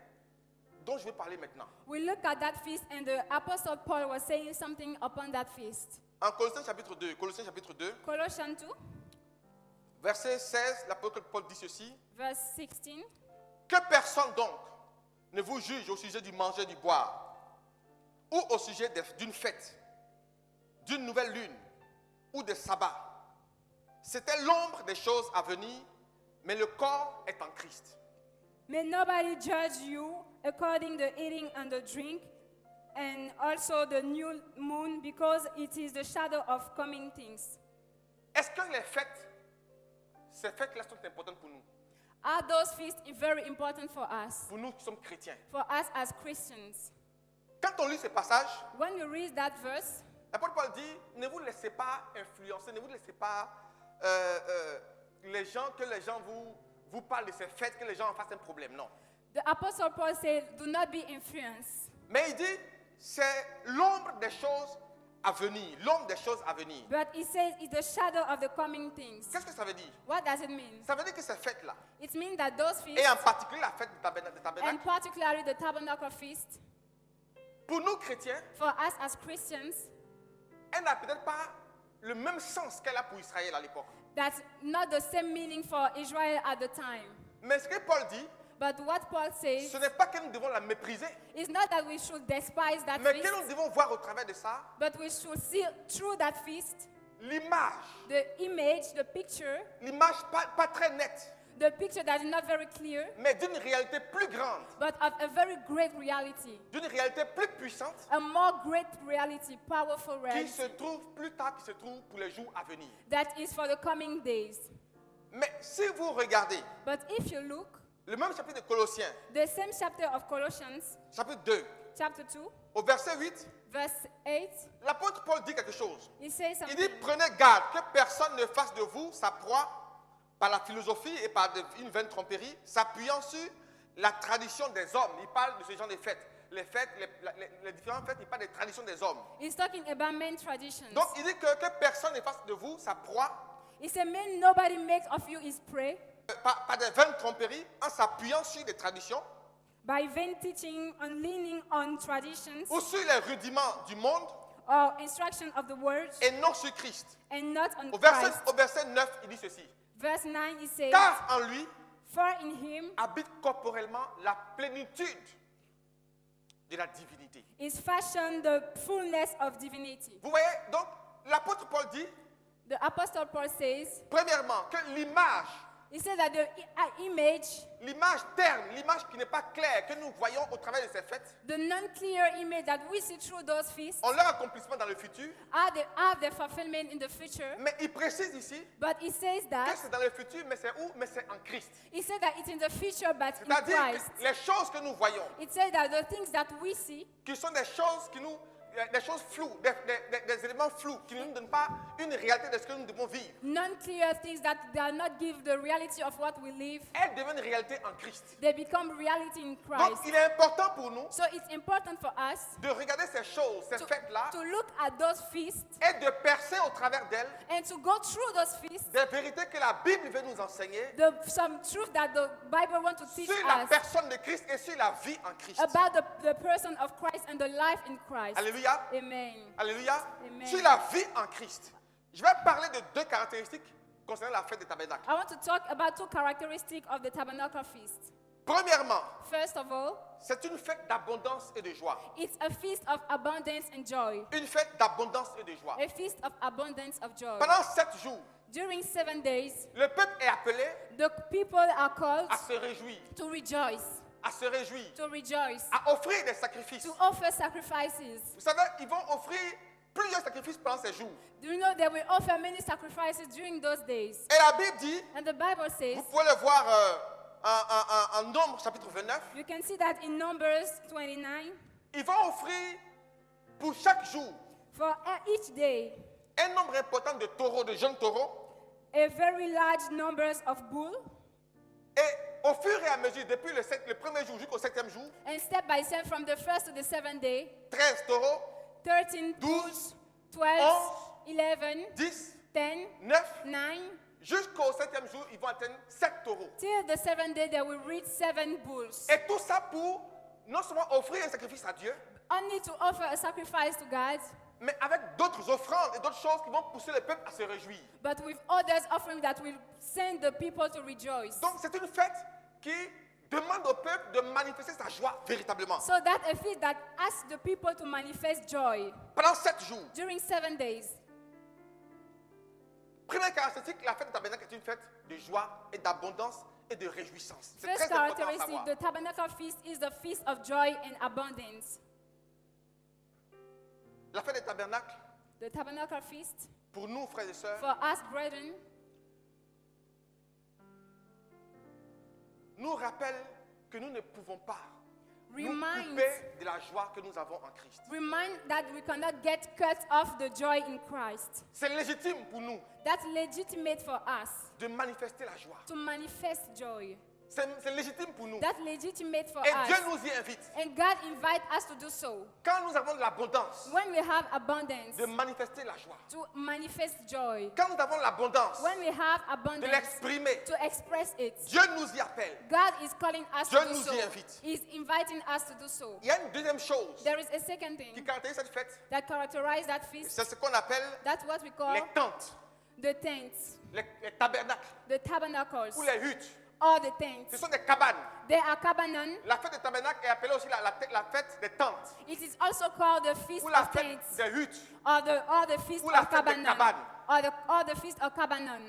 dont je vais parler maintenant. We look at that feast, and the Apostle Paul was saying something upon that feast. En Colossiens chapitre 2, Colossians 2, verset 16, l'apôtre Paul dit ceci. verse 16. Que personne donc ne vous juge au sujet du manger et du boire, ou au sujet d'une fête, d'une nouvelle lune, ou des sabbats. C'était l'ombre des choses à venir, mais le corps est en Christ. May nobody judge you according to eating and the drink, and also the new moon, because it is the shadow of coming things. Est-ce que ces fêtes-là sont importantes pour nous? Are those feasts very important for us? Pour nous qui sommes chrétiens. For us as Christians. Quand on lit ce passage, When you read that verse, l'apôtre Paul dit, ne vous laissez pas influencer, ne vous laissez pas que les gens vous parlent de ces fêtes, que les gens en fassent un problème. Non. the Apostle Paul said, do not be influenced. Mais il dit, c'est l'ombre des choses à venir. L'ombre des choses à venir. But he says it's the shadow of the coming things. Qu'est-ce que ça veut dire? What does it mean? Ça veut dire que ces fêtes-là, It means that those et feasts, en particulier la fête du tabernacle, and particularly the tabernacle feast, pour nous chrétiens, for us as Christians, elle n'a peut-être pas le même sens qu'elle a pour Israël à l'époque. that's not the same meaning for Israel at the time. Mais ce que Paul dit, But what Paul says ce n'est pas que nous devons la mépriser, is not that we should despise that mais feast, que nous devons voir au travers de ça but we should see through that feast l'image, the image, the picture pas très nette, the picture that is not very clear, mais d'une réalité plus grande, but of a very great reality, d'une réalité plus puissante, a more great reality, powerful qui reality, se trouve plus tard, qui se trouve pour les jours à venir. that is for the coming days. Mais si vous regardez But if you look, le même chapitre de Colossiens, the same chapter of Colossians, chapitre 2, chapter 2, au verset 8, verse 8, l'apôtre Paul dit quelque chose. it says Il dit, something. prenez garde que personne ne fasse de vous sa proie par la philosophie et par une vaine tromperie, s'appuyant sur la tradition des hommes. Il parle de ce genre de fêtes. Les fêtes, les différentes fêtes, il parle des traditions des hommes. He's talking about main traditions. Donc il dit que personne ne fasse de vous sa proie He said, may nobody make of you his prey par des vaines tromperies en s'appuyant sur des traditions by vain teaching and leaning on traditions ou sur les rudiments du monde or instruction of the words et non sur Christ. and not on Au Christ. verset 9, il dit ceci. Verse 9, he says, Car en lui for in him habite corporellement la plénitude de la divinité. is fashioned the fullness of divinity. Vous voyez, donc l'apôtre Paul dit, The Apostle Paul says, premièrement, que l'image, he said that the image, l'image terne, l'image qui n'est pas claire, que nous voyons au travers de ces fêtes, the non-clear image that we see through those feasts, ont leur accomplissement dans le futur. have their fulfillment in the future. Mais il précise ici But he says que that, c'est dans le futur, mais c'est où? Mais c'est en Christ. he said that it's in the future, but in C'est-à-dire Christ. que les choses que nous voyons, It says that the things that we see, qui sont des choses des choses floues, des éléments flous, qui ne nous donnent pas une réalité de ce que nous devons vivre, non-clear things that do not give the reality of what we live, elles deviennent réalité en Christ. they become reality in Donc Christ. il est important pour nous So it's important for us de regarder ces choses, ces fêtes-là, to look at those feasts et de percer au travers d'elles and to go through those feasts, des vérités que la Bible veut nous enseigner some truth that the Bible wants to teach sur la us personne de Christ et sur la vie en Christ. about the person of Christ and the life in Christ. Alléluia. Amen. Alléluia. Amen. Sur la vie en Christ. Je vais parler de deux caractéristiques concernant la fête des tabernacles. I want to talk about two characteristics of the tabernacle feast. Premièrement, First of all, c'est une fête d'abondance et de joie. it's a feast of abundance and joy. Une fête d'abondance et de joie. A feast of abundance of joy. Pendant 7 jours, During 7 days, le peuple est appelé the people are called à se réjouir, to rejoice, à se réjouir, à à offrir des sacrifices. to offer sacrifices. Vous savez, ils vont offrir plusieurs sacrifices pendant ces jours. Do you know they will offer many sacrifices during those days? Et la Bible dit, And the Bible says, vous pouvez le voir en Nombre chapitre 29, you can see that in Numbers 29, ils vont offrir pour chaque jour for each day, un nombre important de taureaux, de jeunes taureaux. a very large numbers of bulls. Et au fur et à mesure, depuis le premier jour jusqu'au 7e jour, And step by step, from the first to the 7th day, 13 taureaux, 13 bulls, 12, 11, 10, 10, 9, 9, jusqu'au 7e jour, ils vont atteindre 7 taureaux. till the 7th day they will reach 7 bulls. Et tout ça pour non seulement offrir un sacrifice à Dieu, only to offer a sacrifice to God, mais avec d'autres offrandes et d'autres choses qui vont pousser le peuple à se réjouir. but with others offering that will send the people to rejoice. Donc c'est une fête qui demande au peuple de manifester sa joie véritablement. So that a feast that asks the people to manifest joy Pendant 7 jours. during 7 days. Première caractéristique, la fête du tabernacle est une fête de joie et d'abondance et de réjouissance. C'est First très important à characteristic, savoir. the tabernacle feast is the feast of joy and abundance. La fête des tabernacles, The tabernacle feast, pour nous, frères et sœurs, for us brethren, nous rappelle que nous ne pouvons pas nous remind couper de la joie que nous avons en Christ. that we cannot get cut off the joy in Christ. C'est légitime pour nous That's legitimate for us de manifester la joie. to manifest joy. C'est légitime pour nous. That's legitimate for Et Dieu us. nous y invite. And God invites us to do so. Quand nous avons de l'abondance, When we have abundance, de manifester la joie. to manifest joy. Quand nous avons l'abondance, When we have de abundance, l'exprimer, to express it. Dieu nous y appelle. God is calling us Dieu to do nous so. y invite. He's inviting us to do so. Il y a une deuxième chose There is a second qui thing caractérise cette fête, that characterizes that feast. c'est ce qu'on appelle That's what we call les tentes, the tents, les tabernacles the tabernacles, ou les huttes. or the Ce tents. sont des cabanes. They are cabanon. La fête des tabernacles est appelée aussi la fête des tentes It is also called the feast ou la of fête tents, des huttes. or the feast Ou la of fête des cabanon, cabanes. or the feast of cabanon.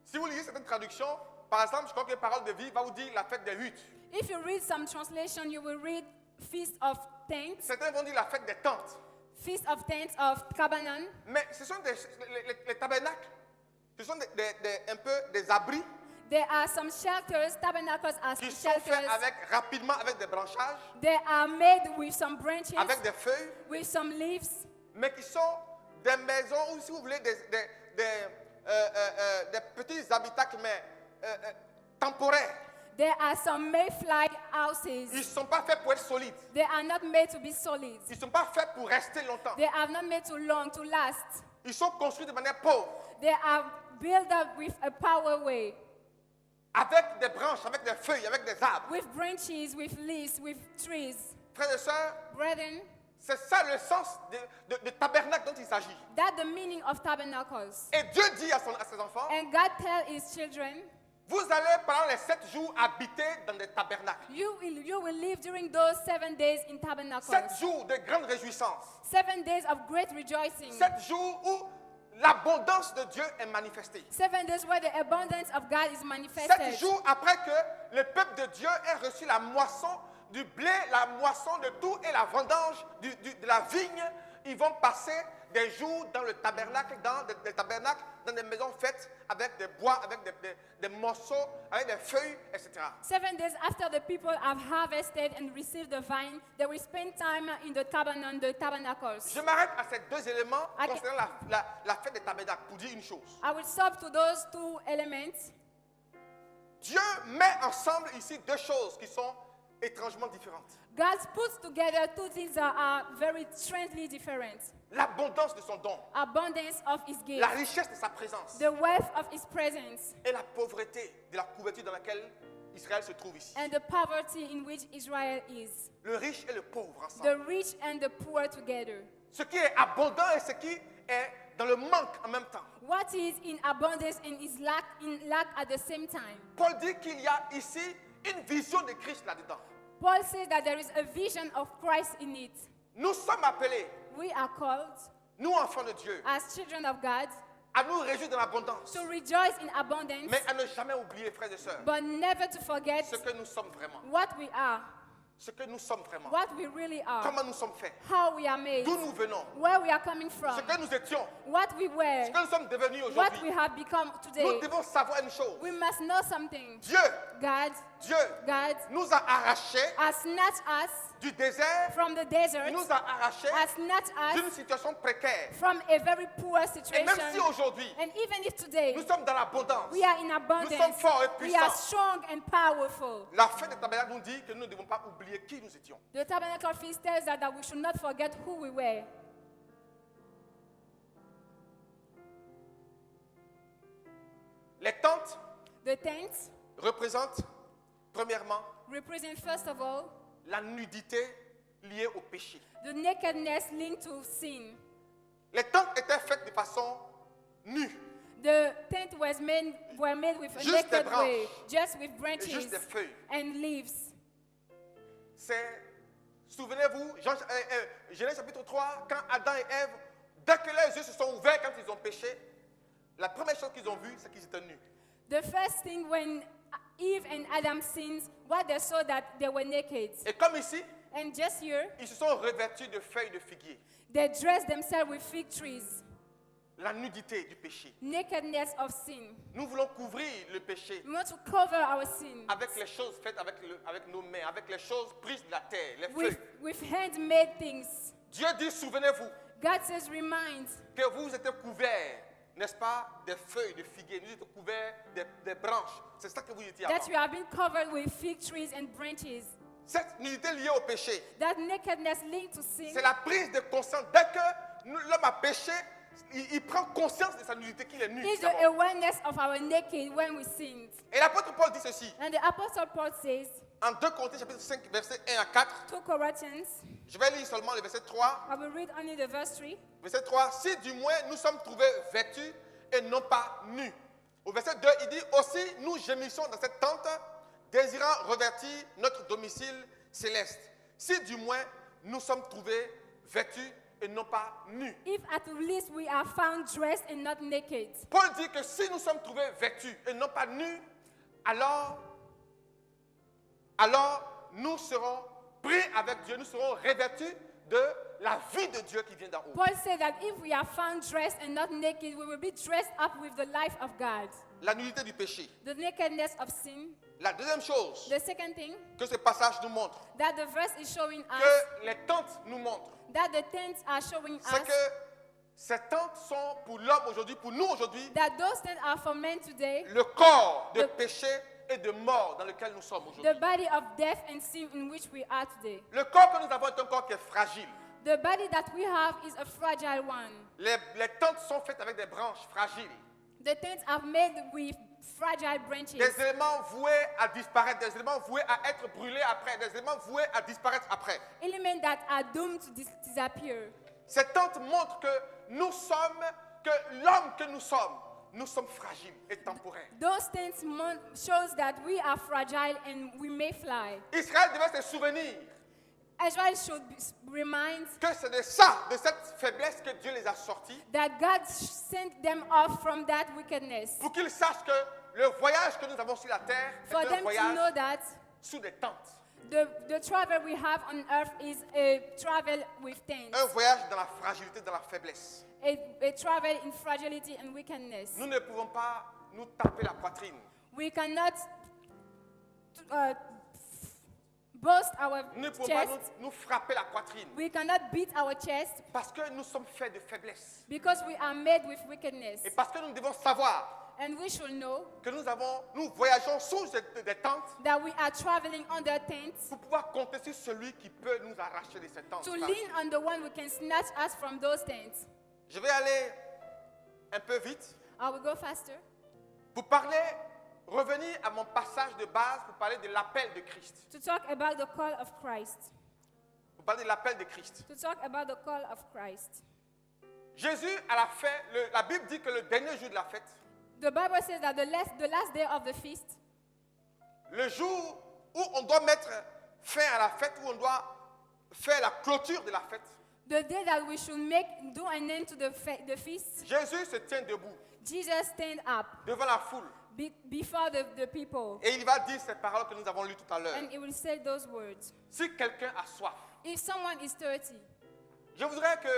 Si vous lisez certaines traductions, par exemple, je crois que Parole de vie va vous dire la fête des huttes. If you read some translation, you will read feast of tents, Certains vont dire la fête des tentes. feast of tents of cabanon. Mais ce sont les tabernacles, ce sont un peu des abris There are some shelters, tabernacles as qui sont faits shelters. rapidement avec des branchages, They are made with some branches, avec des feuilles, with some leaves, mais qui sont des maisons ou si vous voulez des petits habitacles mais temporaires. There are some mayfly houses. Ils ne sont pas faits pour être solides. They are not made to be solid. Ils ne sont pas faits pour rester longtemps. They are not made to long, to last. Ils sont construits de manière pauvre, They are built up with a power way, avec des branches, avec des feuilles, avec des arbres. with branches, with leaves, with trees. Frères et sœurs, Brethren, c'est ça le sens de tabernacle dont il s'agit. that's the meaning of tabernacles. Et Dieu dit à ses enfants, And God tells his children, vous allez pendant les 7 jours habiter dans des tabernacles. you will live during those 7 days in tabernacles. 7 jours de grande réjouissance. 7 days of great rejoicing. 7 jours où l'abondance de Dieu est manifestée. 7 days where the abundance of God is 7 manifested. jours après que le peuple de Dieu ait reçu la moisson du blé, la moisson de tout et la vendange de la vigne, ils vont passer des jours dans le tabernacle, dans des maisons faites avec des bois, avec des morceaux, avec des feuilles, etc. 7 days after the people have harvested and received the vine, they will spend time in the tabernacles. Je m'arrête à ces deux éléments Ok. concernant la fête des tabernacles pour dire une chose. I will stop to those two elements. Dieu met ensemble ici deux choses qui sont étrangement différentes. God puts together two things that are very strangely different. L'abondance de son don, Abundance of his gift, la richesse de sa présence the wealth of his presence, et la pauvreté de la couverture dans laquelle Israël se trouve ici. and the poverty in which Israel is. Le riche et le pauvre The ensemble. rich and the poor together. Ce qui est abondant et ce qui est dans le manque en même temps. What is in abundance and is in lack at the same time. Paul dit qu'il y a ici une vision de Christ là-dedans. Paul says that there is a vision of Christ in it. Nous sommes appelés, We are called, nous enfants de Dieu, as children of God, à nous réjouir dans l'abondance, to rejoice in abundance, mais à ne jamais oublier, frères et sœurs, but never to forget ce que nous sommes vraiment. what we are, Ce que nous sommes vraiment. what we really are, Comment nous sommes faits. how we are made, D'où nous venons. where we are coming Ce from, que nous étions. what we were, Ce que nous sommes devenus what we aujourd'hui. have become Nous today. devons savoir une chose. We must know something. Dieu God nous a arrachés has snatched us du désert. from the desert, Il nous a arrachés has snatched d'une us situation précaire. from a very poor Et situation. même si aujourd'hui, And even if today nous sommes dans l'abondance, we are in nous sommes abundance, forts et we are puissants, strong and powerful. la fête des tabernacles nous dit que nous ne devons pas oublier qui nous étions. The tabernacle feast tells us that we should not forget who we were. Les tentes The tents représentent, premièrement, represent, first of all, la nudité liée au péché. The nakedness linked to sin. Les tentes étaient faites de façon nue, The tent were made with a Juste des naked branches. way, just with et branches juste des feuilles. and leaves. Souvenez-vous, Genèse chapitre 3, quand Adam et Ève, dès que leurs yeux se sont ouverts, quand ils ont péché, la première chose qu'ils ont vue, c'est qu'ils étaient nus. The first thing when Eve and Adam sinned, what they saw that they were naked. Et comme ici, And just here, ils se sont revêtus de feuilles de figuier. they dressed themselves with fig trees. La nudité du péché. Nakedness of sin. Nous voulons couvrir le péché We want to cover our sin avec les choses faites avec nos mains, avec les choses prises de la terre, les with, feuilles. with handmade things. Dieu dit, souvenez-vous God says, remind que vous étiez couverts, n'est-ce pas, des feuilles de figuier. Nous étions couverts des branches. C'est ça que vous étiez avant. that you have been covered with fig trees and branches. Cette nudité liée au péché, That nakedness linked to sin c'est la prise de conscience. Dès que l'homme a péché, il prend conscience de sa nudité qu'il est nu. is the d'abord. awareness of our naked when we sinned. Et l'apôtre Paul dit ceci, And the Apostle Paul says, en 2 Corinthiens chapitre 5, versets 1 à 4. 2 Corinthians, Je vais lire seulement le verset 3. I will read only the verse 3. Verset 3, si du moins nous sommes trouvés vêtus et non pas nus. Au verset 2, il dit, aussi nous gémissons dans cette tente, désirant revêtir notre domicile céleste. Si du moins nous sommes trouvés vêtus et non pas nus. If at least we are found dressed and not naked. Paul dit que si nous sommes trouvés vêtus et non pas nus, alors nous serons pris avec Dieu, nous serons revêtus de la vie de Dieu qui vient d'en haut. Paul said that if we are found dressed and not naked, we will be dressed up with the life of God. La nudité du péché. The nakedness of sin. La deuxième chose The second thing que ce passage nous montre, that the verse is showing us, que les tentes nous montrent, that the tents are showing c'est us, que ces tentes sont pour l'homme aujourd'hui, pour nous aujourd'hui, that those tents are for men today, le corps de The- péché et de mort dans lequel nous sommes the aujourd'hui. body of death and sin in which we are today. Le corps que nous avons est un corps qui est fragile. The body that we have is a fragile one. Les tentes sont faites avec des branches fragiles, The tents are made with fragile branches. des éléments voués à disparaître, des éléments voués à être brûlés après, des éléments voués à disparaître après. Elements that are doomed to disappear. Cette tente montre que nous sommes, que l'homme que nous sommes fragiles et temporaires. Those tents shows that we are fragile and we may fly. Israël devait se souvenir Israel should remind que c'est de ça, de cette faiblesse que Dieu les a sortis, that God sent them off from that wickedness. pour qu'ils sachent que le voyage que nous avons sur la terre For est un them to know voyage that sous des tentes, the travel we have on earth is a travel with tents. un voyage dans la fragilité, dans la faiblesse. A travel in fragility and wickedness. Nous ne pouvons pas nous taper la poitrine. We cannot boast our Nous ne pouvons pas chest. nous frapper la poitrine We cannot beat our chest parce que nous sommes faits de faiblesse. because we are made with wickedness. Et parce que nous devons savoir And we should know que nous voyageons sous des tentes that we are traveling under tents pour pouvoir compter sur celui qui peut nous arracher de ces tentes. to lean on the one who can snatch us from those tents. Je vais aller un peu vite I will go faster pour revenir à mon passage de base pour parler de l'appel de Christ. to talk about the call of Christ. Pour parler de l'appel de Christ. To talk about the call of Christ. Jésus, à la fin, la Bible dit que le dernier jour de la fête, The Bible says that the last day of the feast, le jour où on doit mettre fin à la fête, où on doit faire la clôture de la fête, the day that we should do an end to the feast, Jésus se tient debout Jesus stand up devant la foule before the people et il va dire ces paroles que nous avons lues tout à l'heure. and he will say those words. Si quelqu'un a soif, If someone is thirsty, je voudrais que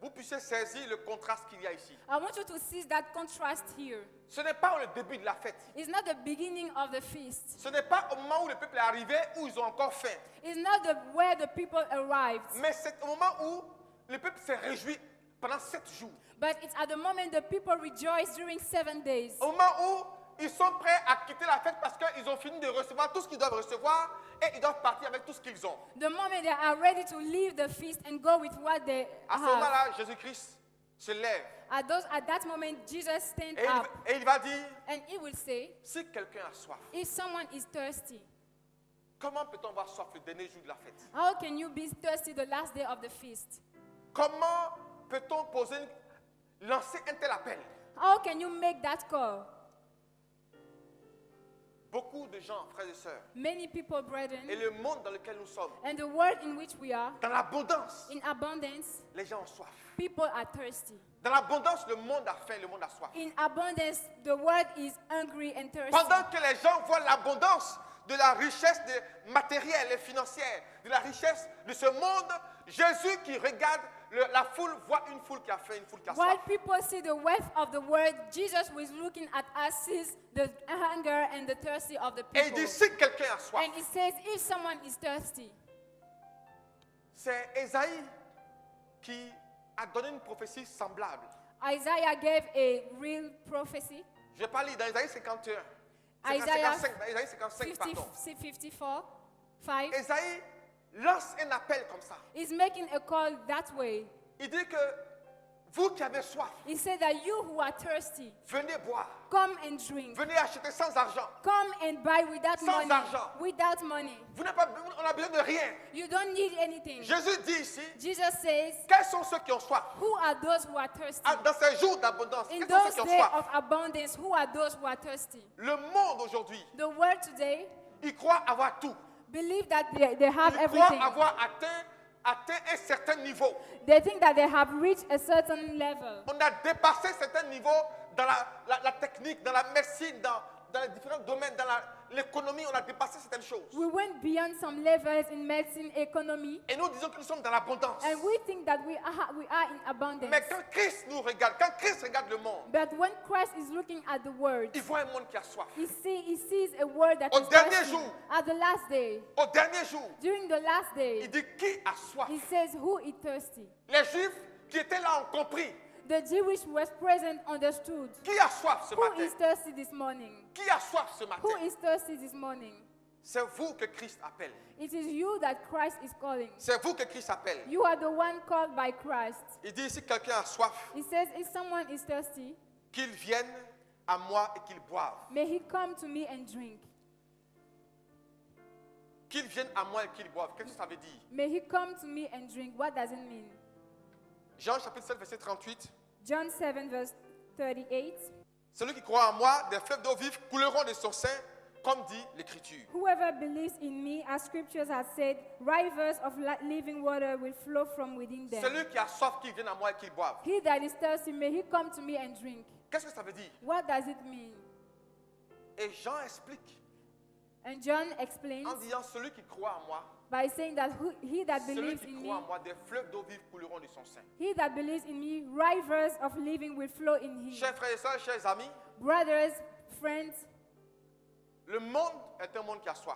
vous puissiez saisir le contraste qu'il y a ici. I want you to see that contrast here. Ce n'est pas le début de la fête. It's not the beginning of the feast. Ce n'est pas au moment où le peuple est arrivé où ils ont encore faim. It's not where the people arrived, Mais c'est au moment où le peuple s'est réjoui pendant 7 jours. but it's at the moment the people rejoice during 7 days. Au moment où ils sont prêts à quitter la fête parce qu'ils ont fini de recevoir tout ce qu'ils doivent recevoir et ils doivent partir avec tout ce qu'ils ont. The moment they are ready to leave the feast and go with what they À ce have. moment-là, Jésus-Christ se lève At that moment, Jesus stands et up il va dire, and he will say, si quelqu'un a soif, if someone is thirsty, Comment peut-on avoir soif le dernier jour de la fête? How can you be thirsty the last day of the feast? Comment peut-on lancer un tel appel? How can you make that call? Beaucoup de gens, frères et sœurs, Many people, brethren, et le monde dans lequel nous sommes, and the world in which we are, dans l'abondance, in abundance, les gens ont soif. people are thirsty. Dans l'abondance, le monde a faim, le monde a soif. In abundance, the world is hungry and thirsty. Pendant que les gens voient l'abondance de la richesse matérielle et financière, de la richesse de ce monde, Jésus qui regarde la foule voit une foule qui a faim, une foule qui a While soif. people see the wealth of the world, Jesus was looking at us, sees the hunger and the thirsty of the Et il people. dit, si quelqu'un a soif, And he says, if someone is thirsty, c'est Ésaïe qui a donné une prophétie semblable. Isaiah gave a real prophecy. Je vais pas lire dans Ésaïe 51. Isaiah 55, pardon. 54, 5 Ésaïe lance un appel comme ça. is making a call that way. Il dit que vous qui avez soif, He said that you who are thirsty, venez boire. come and drink. Venez acheter sans argent. Come and buy without Sans money. argent. Without money. On a besoin de rien. You don't need anything. Jésus dit ici, Jesus says, quels sont ceux qui ont soif? who are those who are thirsty? Dans ces jours d'abondance, In quels sont those ceux qui ont days soif? of abundance, who are those who are thirsty? Le monde aujourd'hui, The world today il croit avoir tout. believe that they have Il croit everything. avoir atteint un certain niveau. They think that they have reached a certain level. On a dépassé certains niveaux dans la technique, dans la médecine, dans les différents domaines, dans l'économie, on a dépassé certaines choses. We went beyond some levels in medicine, economy, Et nous disons que nous sommes dans l'abondance. and we think that we are in abundance. Mais quand Christ nous regarde, quand Christ regarde le monde, But when Christ is looking at the world, il voit un monde qui a soif. he sees a world that Au is dernier thirsty. jour. At the last day, Au dernier jour, during the last il day, dit qui a soif. he says, who is thirsty? Les Juifs qui étaient là ont compris. The Jewish who was present understood. Qui a soif ce Who matin? is thirsty this morning? Qui a soif ce Who matin? is thirsty this morning? C'est vous que Christ appelle. It is you that Christ is calling. C'est vous que Christ appelle. You are the one called by Christ. Il dit si quelqu'un a soif, He says, if someone is thirsty, qu'il vienne à moi et qu'il boive. may he come to me and drink. Qu'il vienne à moi et qu'il boive. Qu'est-ce que ça veut dire? May he come to me and drink. What does it mean? Jean chapitre 7, verset 38. John 7, verse 38. Celui qui croit en moi, des fleuves d'eau vive couleront de son sein, comme dit l'Écriture. Whoever believes in me, as scriptures have said, rivers of living water will flow from within them. Celui qui a soif, qu'il vienne à moi et qu'il boive. He that is thirsty, may he come to me and drink. Qu'est-ce que ça veut dire? What does it mean? Et Jean explique And John explains en disant celui qui croit en moi, by saying that he that celui believes qui in croit en me, moi, des fleuves d'eau vive couleront de son sein. he that believes in me, rivers of living will flow in him. Chers frères et sœurs, chers amis, Brothers, friends, le monde est un monde qui a soif.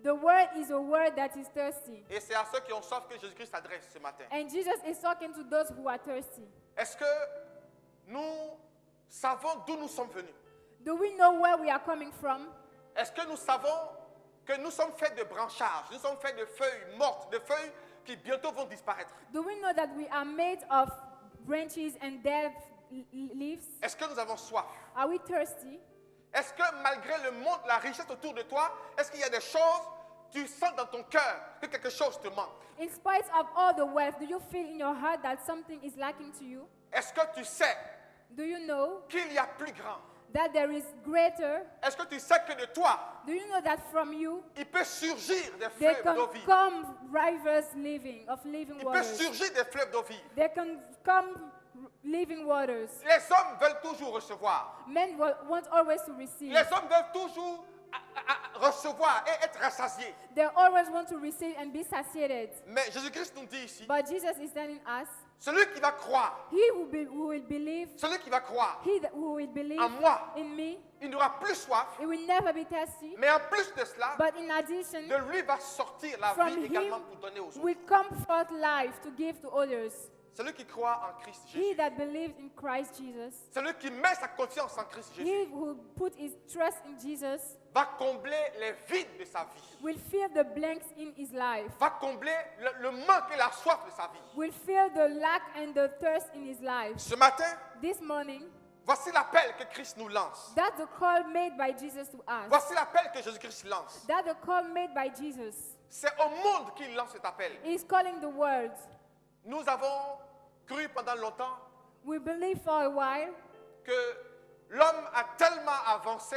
the world is a world that is thirsty. Et c'est à ceux qui ont soif que Jésus-Christ s'adresse ce matin. And Jesus is talking to those who are thirsty. Est-ce que nous savons d'où nous sommes venus? Do we know where we are coming from? Est-ce que nous savons que nous sommes faits de branchages, nous sommes faits de feuilles mortes, de feuilles qui bientôt vont disparaître? Do we know that we are made of branches and dead leaves? Est-ce que nous avons soif? Are we thirsty? Est-ce que malgré le monde, la richesse autour de toi, est-ce qu'il y a des choses, tu sens dans ton cœur que quelque chose te manque? In spite of all the wealth, do you feel in your heart that something is lacking to you? Est-ce que tu sais Do you know qu'il y a plus grand? that there is greater? Est-ce que tu sais que de toi, Do you know that from you il peut surgir des there fleuves can d'eau vive? come rivers of living Il peut waters? surgir des fleuves d'eau vive. There can come living waters. Les hommes veulent toujours recevoir. Men want always to receive. Les hommes veulent toujours recevoir et être rassasiés. They always want to receive and be satiated. Mais Jésus-Christ nous dit ici, But Jesus is telling us, celui qui va croire, he who will believe, celui qui va croire who will believe en moi, in me, il n'aura plus soif, he will never be thirsty. mais en plus de cela, But in addition, de lui va sortir la from vie him également pour donner aux autres. will come forth life to give to others. Celui qui croit en Christ He Jésus, that believes in Christ Jesus, celui qui met sa confiance en Christ he Jésus, who put his trust in Jesus, va combler les vides de sa vie, will fill the blanks in his life, va combler le manque et la soif de sa vie. will fill the lack and the thirst in his life. Ce matin, This morning, Voici l'appel que Christ nous lance. That's the call made by Jesus to us. Voici l'appel que Jésus-Christ lance. That's the call made by Jesus. C'est au monde qu'il lance cet appel. He's calling the world. Nous avons cru pendant longtemps We believe for a while que l'homme a tellement avancé,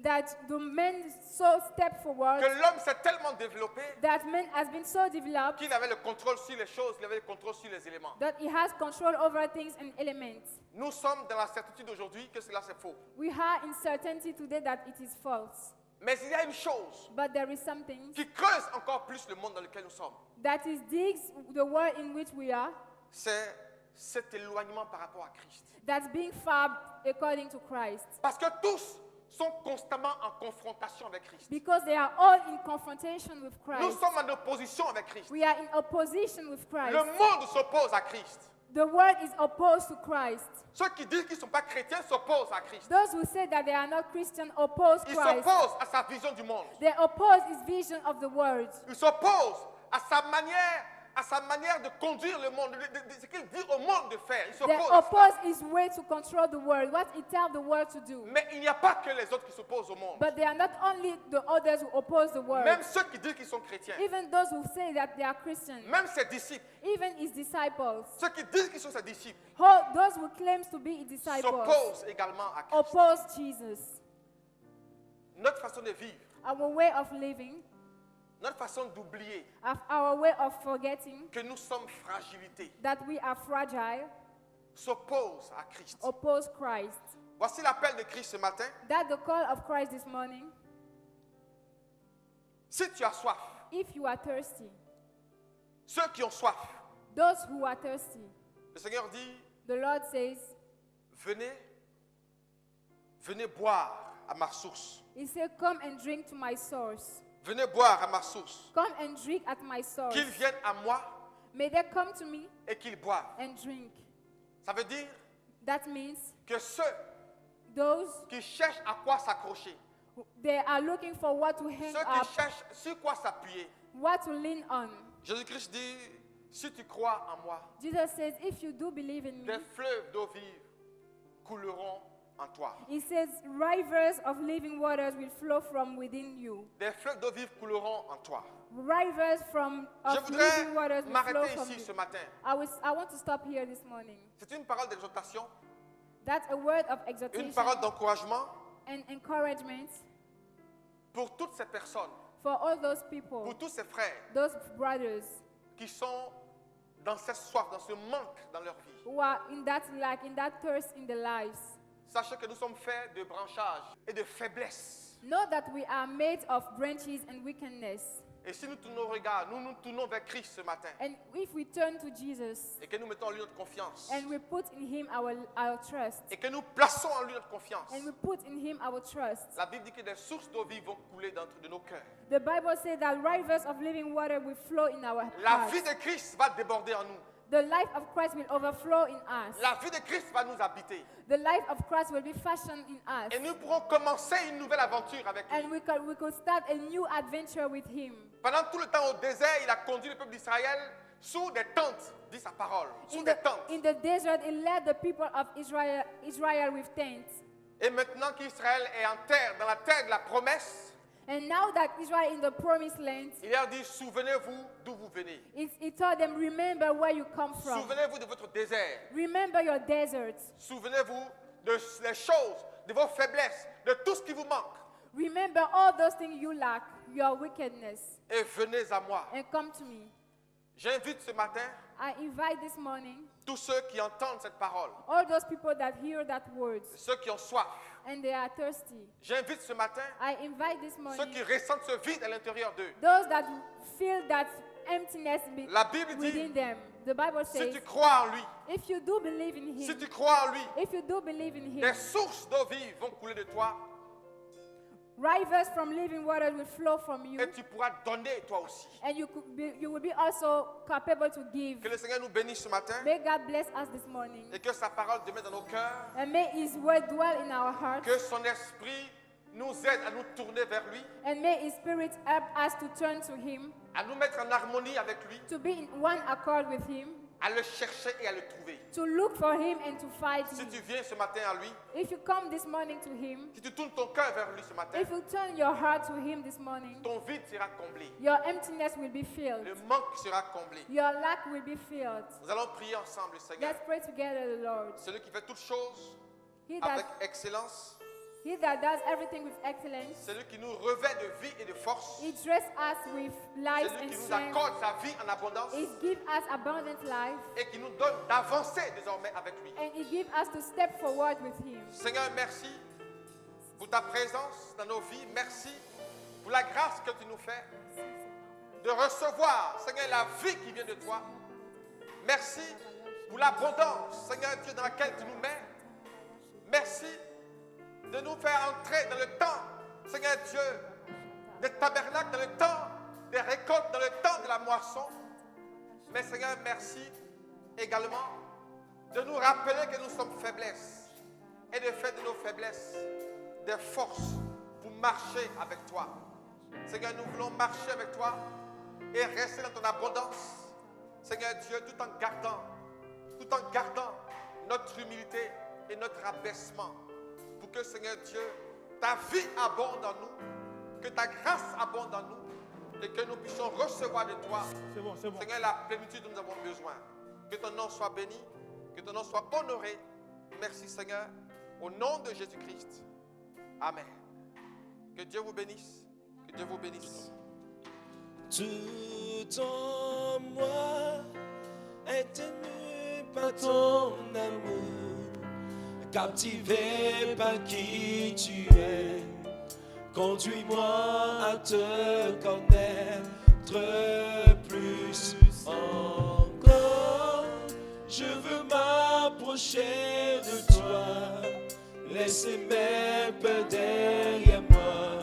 that the men so step forward, que l'homme s'est tellement développé that man has been so developed qu'il avait le contrôle sur les choses, il avait le contrôle sur les éléments. that he has control over things and elements. Nous sommes dans la certitude aujourd'hui que cela c'est faux. We are in certainty today that it is false. Mais il y a une chose But there is something qui creuse encore plus le monde dans lequel nous sommes. that is digs the world in which we are, C'est cet éloignement par rapport à Christ. that's being far according to Christ. Parce que tous sont constamment en confrontation avec Christ. Because they are all in confrontation with Nous Christ. sommes en opposition avec Christ. We are in opposition with Christ. Le monde s'oppose à Christ. The world is opposed to Christ. Ceux qui disent qu'ils ne sont pas chrétiens s'opposent à Christ. Those who say that they are not Christian oppose Ils Christ. s'opposent à sa vision du monde. They oppose his vision of the world. Ils s'opposent à sa manière de conduire le monde, de ce qu'il dit au monde de faire. Ils They s'opposent à cela. oppose his way to control the world, what he tells the world to do. Mais il n'y a pas que les autres qui s'opposent au monde. But they are not only the others who oppose the world. Même ceux qui disent qu'ils sont chrétiens, Even those who say that they are Christians, même ses disciples, even his disciples, ceux qui disent qu'ils sont ses disciples, those who claim to be his disciples, s'opposent également à Christ. oppose Jesus. Notre façon de vivre, Our way of living, notre façon d'oublier our way of forgetting que nous sommes fragilité, that we are fragile, s'oppose à Christ. oppose Christ. Voici l'appel de Christ ce matin. That's the call of Christ this morning. Si tu as soif, If you are thirsty, ceux qui ont soif, those who are thirsty, le Seigneur dit, the Lord says, venez boire à ma source. He said, come and drink to my source. Venez boire à ma source. Come and drink at my source. Qu'ils viennent à moi May they come to me et qu'ils boivent. and drink. Ça veut dire That means que ceux those, qui cherchent à quoi s'accrocher, they are looking for what to hang ceux qui up, cherchent sur quoi s'appuyer. what to lean on. Jésus-Christ dit, si tu crois en moi, Jesus says, if you do believe in me, des fleuves d'eau vive couleront en toi. He says, rivers of living waters will flow from within you. Des fleuves d'eau vive couleront en toi. Rivers Je of voudrais living waters will flow m'arrêter from ici ce you. matin. I want to stop here this morning. C'est une parole d'exhortation, That's a word of une exhortation parole d'encouragement and encouragement pour toutes ces personnes, for all those people, pour tous ces frères those brothers qui sont dans cette soif, dans ce manque dans leur vie. who are in that lack, in that thirst in their lives. Sachez que nous sommes faits de branchage et de faiblesse. Know that we are made of branches and wickedness. Et si nous tournons nos regards, nous nous tournons vers Christ ce matin And if we turn to Jesus et que nous mettons en lui notre confiance and we put in Him our trust, et que nous plaçons en lui notre confiance, and we put in Him our trust, la Bible dit que des sources d'eau vive vont couler d'entre de nos cœurs. the Bible says that rivers of living water will flow in our La hearts. vie de Christ va déborder en nous. The life of Christ will overflow in us. La vie de Christ va nous habiter. The life of Christ will be fashioned in us. Et nous pourrons commencer une nouvelle aventure avec lui. And we could start a new adventure with Him. Pendant tout le temps au désert, il a conduit le peuple d'Israël sous des tentes, dit sa parole, sous In des tentes. the desert, He led the people of Israel with tents. Et maintenant qu'Israël est en terre, dans la terre de la promesse, And now that Israel is in the promised land, il leur dit, souvenez-vous d'où vous venez. He told them, remember where you come from. Souvenez-vous de votre désert. Remember your deserts. Souvenez-vous de les choses, de vos faiblesses, de tout ce qui vous manque. Remember all those things you lack, your wickedness, Et venez à moi. and come to me. J'invite ce matin I invite this morning tous ceux qui entendent cette parole, all those people that hear that word ceux qui ont soif. and they are thirsty. J'invite ce matin I invite this ceux morning qui ressentent ce vide à l'intérieur d'eux. those that feel that emptiness La Bible within dit, them. The Bible si says, tu crois en lui, if you do believe in si Him, tu crois en lui, if you do believe in Him, des sources d'eau vive vont couler de toi rivers from living water will flow from you, et tu pourras donner toi aussi. and you will be also capable to give. Que le Seigneur nous bénisse ce matin May God bless us this morning, et que sa parole demeure dans nos cœurs, and may His word dwell in our hearts, que son esprit nous aide à nous tourner vers lui, and may His Spirit help us to turn to Him, à nous mettre en harmonie avec lui, to be in one accord with Him, à le chercher et à le trouver. to look for him and to fight Si him. tu viens ce matin à lui, If you come this morning to him, si tu tournes ton cœur vers lui ce matin, if you turn your heart to him this morning, ton vide sera comblé. your emptiness will be filled. Le manque sera comblé. Your lack will be filled. Nous allons prier ensemble, Seigneur. Let's pray together, the Lord. Celui qui fait toutes choses He avec that, excellence, he that does everything with excellence, celui qui nous revêt de vie et de force, he dress us with life celui and qui nous strength, accorde sa vie en abondance he give us abundant life, et qui nous donne d'avancer désormais avec lui. and he give us to step forward with him. Seigneur, merci pour ta présence dans nos vies. Merci pour la grâce que tu nous fais de recevoir, Seigneur, la vie qui vient de toi. Merci pour l'abondance, Seigneur Dieu, dans laquelle tu nous mets. Merci de nous faire entrer dans le temps, Seigneur Dieu, des tabernacles, dans le temps des récoltes, dans le temps de la moisson. Mais Seigneur, merci également de nous rappeler que nous sommes faiblesses et de faire de nos faiblesses des forces pour marcher avec toi. Seigneur, nous voulons marcher avec toi et rester dans ton abondance. Seigneur Dieu, tout en gardant notre humilité et notre abaissement, pour que, Seigneur Dieu, ta vie abonde en nous, que ta grâce abonde en nous, et que nous puissions recevoir de toi, C'est bon, c'est bon. Seigneur, la plénitude dont nous avons besoin. Que ton nom soit béni, que ton nom soit honoré. Merci, Seigneur, au nom de Jésus-Christ. Amen. Que Dieu vous bénisse. Que Dieu vous bénisse. Tout en moi est ému par ton amour, captivé par qui tu es. Conduis-moi à te connaître plus encore. Je veux m'approcher de toi, laisser mes peurs derrière moi.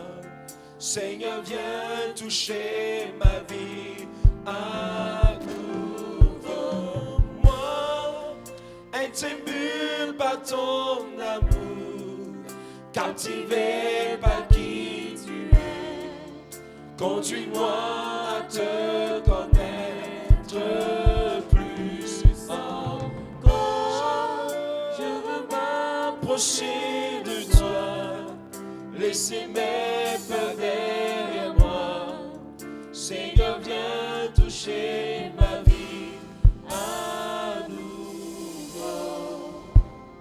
Seigneur, viens toucher ma vie à nouveau. Moi, être ému par ton amour, captivé par qui tu es. Conduis-moi à te connaître plus encore. Je veux m'approcher de toi, laisser mes peurs derrière moi. Seigneur, viens toucher ma vie à nouveau.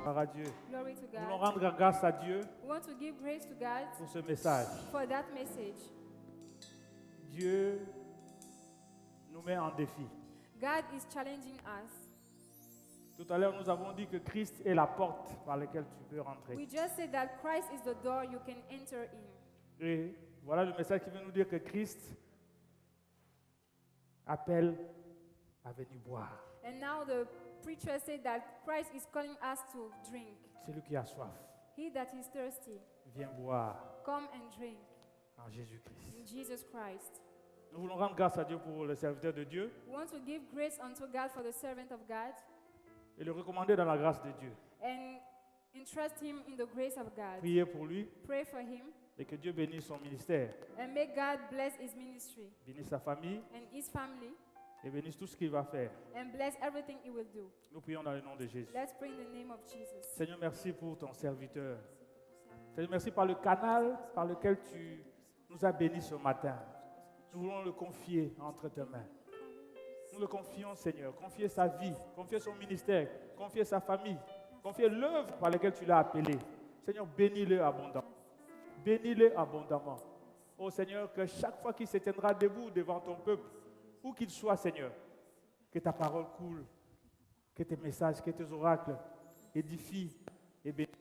Gloire à Dieu. Glory to Nous voulons God. rendre grâce à Dieu We want to give grace to God pour ce message. for that message. Dieu nous met en défi. God is challenging us. Tout à l'heure, nous avons dit que Christ est la porte par laquelle tu peux rentrer. We just said that Christ is the door you can enter in. Et voilà le message qui veut nous dire que Christ appelle à venir boire. And now the preacher said that Christ is calling us to drink. Celui qui a soif, He that is thirsty, viens boire come and drink en Jésus-Christ. in Jesus Christ. Nous voulons rendre grâce à Dieu pour le serviteur de Dieu We want to give grace unto God for the servant of God et le recommander dans la grâce de Dieu. and entrust him in the grace of God. Priez pour lui Pray for him et que Dieu bénisse son ministère, and may God bless his ministry bénisse sa famille and his family et bénisse tout ce qu'il va faire. and bless everything he will do. Nous prions dans le nom de Jésus. Let's pray in the name of Jesus. Seigneur, merci pour ton serviteur. Seigneur, merci par le canal par lequel tu nous as bénis ce matin. Nous voulons le confier entre tes mains. Nous le confions, Seigneur. Confier sa vie, confier son ministère, confier sa famille, confier l'œuvre par laquelle tu l'as appelé. Seigneur, bénis-le abondamment. Bénis-le abondamment. Oh Seigneur, que chaque fois qu'il se tiendra debout devant ton peuple, où qu'il soit, Seigneur, que ta parole coule, que tes messages, que tes oracles édifient et bénissent.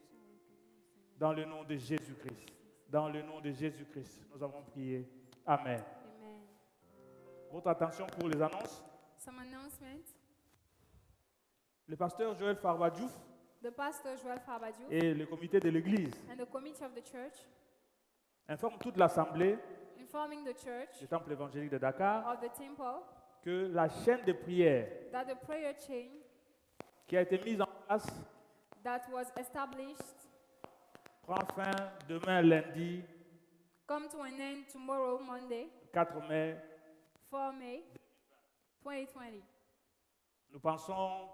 Dans le nom de Jésus-Christ. Dans le nom de Jésus-Christ, nous avons prié. Amen. Amen. Votre attention pour les annonces. Some announcements. Le pasteur Joël Farbadjouf The pastor Joel Fabadjou et le comité de l'Église and the committee of the church informent toute l'Assemblée informing the church du Temple évangélique de Dakar of the temple que la chaîne de prière that the prayer chain qui a été mise en place that was established prend fin demain lundi come to an end tomorrow, Monday, 4 mai 4 May 2020. Nous pensons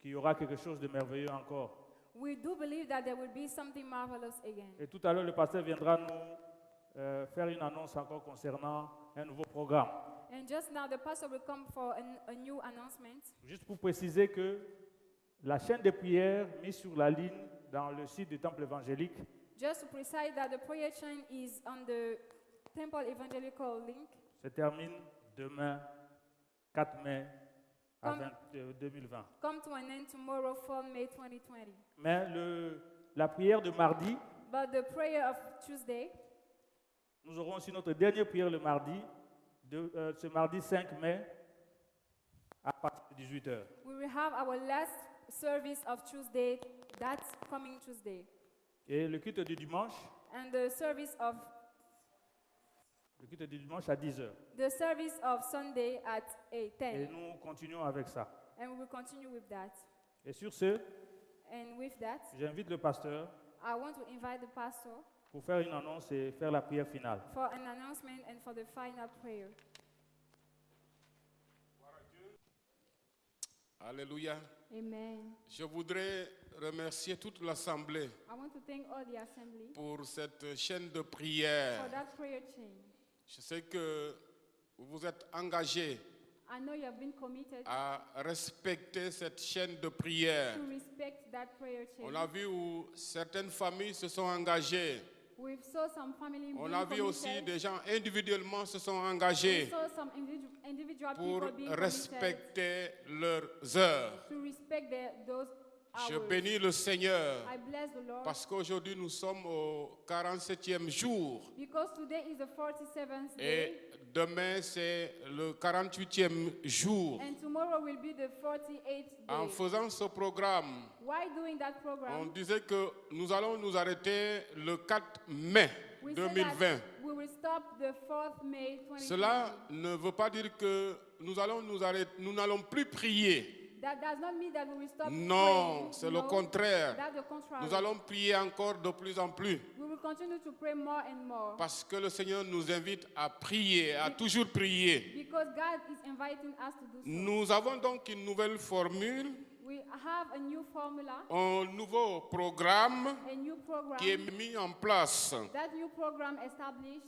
qu'il y aura quelque chose de merveilleux encore. We do believe that there will be something marvelous again. Et tout à l'heure, le pasteur viendra nous faire une annonce encore concernant un nouveau programme. And just now, the pastor will come for a new announcement. Juste pour préciser que la chaîne de prières mise sur la ligne dans le site du temple évangélique Just to precise that the prayer chain is on the Temple Evangelical link. se termine demain, 4 mai à Comme- 2020. Come to an end tomorrow, 4 May 2020. Mais la prière de mardi, But the prayer of Tuesday, nous aurons aussi notre dernière prière le mardi, ce mardi 5 mai à partir de 18h. we will have our last service of Tuesday, that's coming Tuesday. Et le culte du dimanche, And the service of à 10h. the service of Sunday at Et 10. nous continuons avec ça. And we will continue with that. Et sur ce, And with that, j'invite le pasteur I want to invite the pastor pour faire une annonce et faire la prière finale. for an announcement and for the final prayer. Alléluia. Amen. Je voudrais remercier toute l'Assemblée I want to thank all the assembly pour cette chaîne de for prière. that prayer chain. Je sais que vous vous êtes engagés I know you have been committed à respecter cette chaîne de prière. to respect that prayer chain. On a vu où certaines familles se sont engagées. We saw some family On being a vu aussi committed. des gens individuellement se sont We engagés saw some individual pour people being committed respecter leurs heures. to respect those Je hours. bénis le Seigneur I bless the Lord parce qu'aujourd'hui nous sommes au 47e jour because today is the 47th et day demain c'est le 48e jour. and tomorrow will be the 48th En day. faisant ce programme, Why doing that on program? disait que nous allons nous arrêter le 4 mai We said 2020. that we will stop the 4th May 2020. Cela ne veut pas dire que nous allons nous arrêter, nous n'allons plus prier. That does not mean that we will stop Non, praying. c'est le No, contraire. that's the contrary. Nous allons prier encore de plus en plus We will continue to pray more and more parce que le Seigneur nous invite à prier, à toujours prier. because God is inviting us to do so. Nous avons donc une nouvelle formule, We have a new formula, un nouveau programme a new program. qui est mis en place. That new program established,